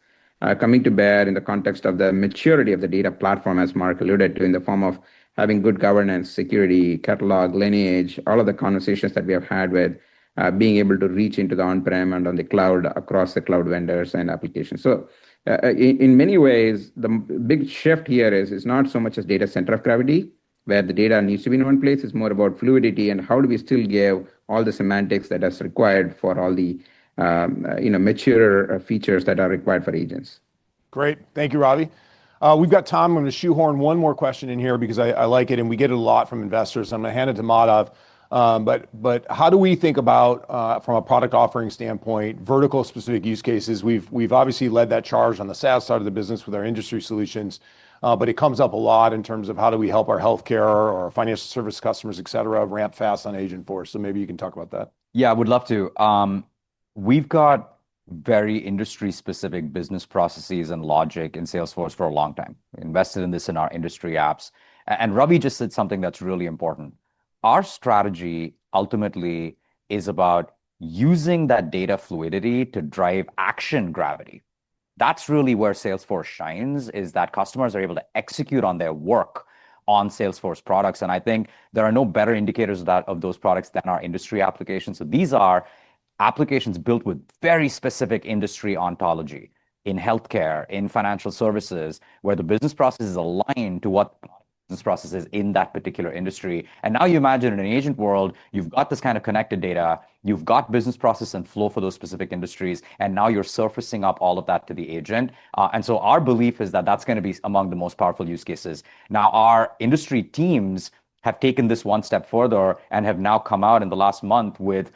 coming to bear in the context of the maturity of the data platform, as Mark alluded to, in the form of having good governance, security, catalog, lineage, all of the conversations that we have had with being able to reach into the on-prem and on the cloud across the cloud vendors and applications. So in many ways, the big shift here is not so much as data center of gravity, where the data needs to be in one place. It's more about fluidity and how do we still give all the semantics that is required for all the mature features that are required for agents.
Great. Thank you, Ravi. We've got time. I'm going to shoehorn one more question in here because I like it and we get it a lot from investors. I'm going to hand it to Madhav. But how do we think about, from a product offering standpoint, vertical specific use cases? We've obviously led that charge on the SaaS side of the business with our industry solutions, but it comes up a lot in terms of how do we help our healthcare or financial service customers, et cetera, ramp fast on Agentforce. So maybe you can talk about that.
Yeah, I would love to. We've got very industry specific business processes and logic in Salesforce for a long time. We invested in this in our industry apps. And Ravi just said something that's really important. Our strategy ultimately is about using that data fluidity to drive action gravity. That's really where Salesforce shines, is that customers are able to execute on their work on Salesforce products. And I think there are no better indicators of those products than our industry applications. So these are applications built with very specific industry ontology in healthcare, in financial services, where the business process is aligned to what business process is in that particular industry. And now you imagine in an agent world, you've got this kind of connected data, you've got business process and flow for those specific industries, and now you're surfacing up all of that to the agent. And so our belief is that that's going to be among the most powerful use cases. Now, our industry teams have taken this one step further and have now come out in the last month with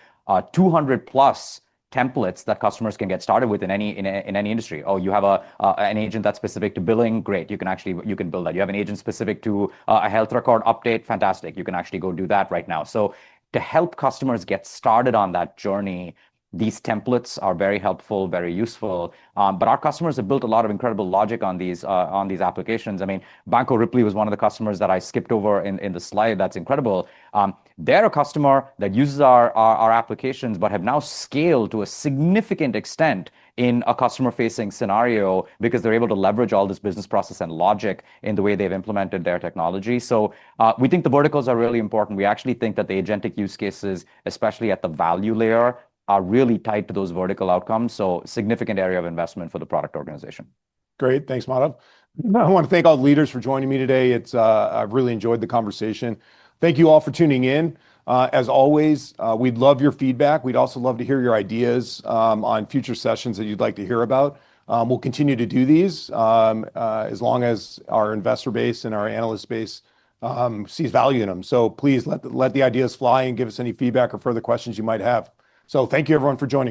200 plus templates that customers can get started with in any industry. Oh, you have an agent that's specific to billing, great. You can build that. You have an agent specific to a health record update, fantastic. You can actually go do that right now. So to help customers get started on that journey, these templates are very helpful, very useful. But our customers have built a lot of incredible logic on these applications. I mean, Banco Ripley was one of the customers that I skipped over in the slide. That's incredible. They're a customer that uses our applications, but have now scaled to a significant extent in a customer-facing scenario because they're able to leverage all this business process and logic in the way they've implemented their technology. So we think the verticals are really important. We actually think that the agentic use cases, especially at the value layer, are really tied to those vertical outcomes. So significant area of investment for the product organization.
Great. Thanks, Madhav. I want to thank all the leaders for joining me today. I've really enjoyed the conversation. Thank you all for tuning in. As always, we'd love your feedback. We'd also love to hear your ideas on future sessions that you'd like to hear about. We'll continue to do these as long as our investor base and our analyst base sees value in them. So please let the ideas fly and give us any feedback or further questions you might have. So thank you everyone for joining.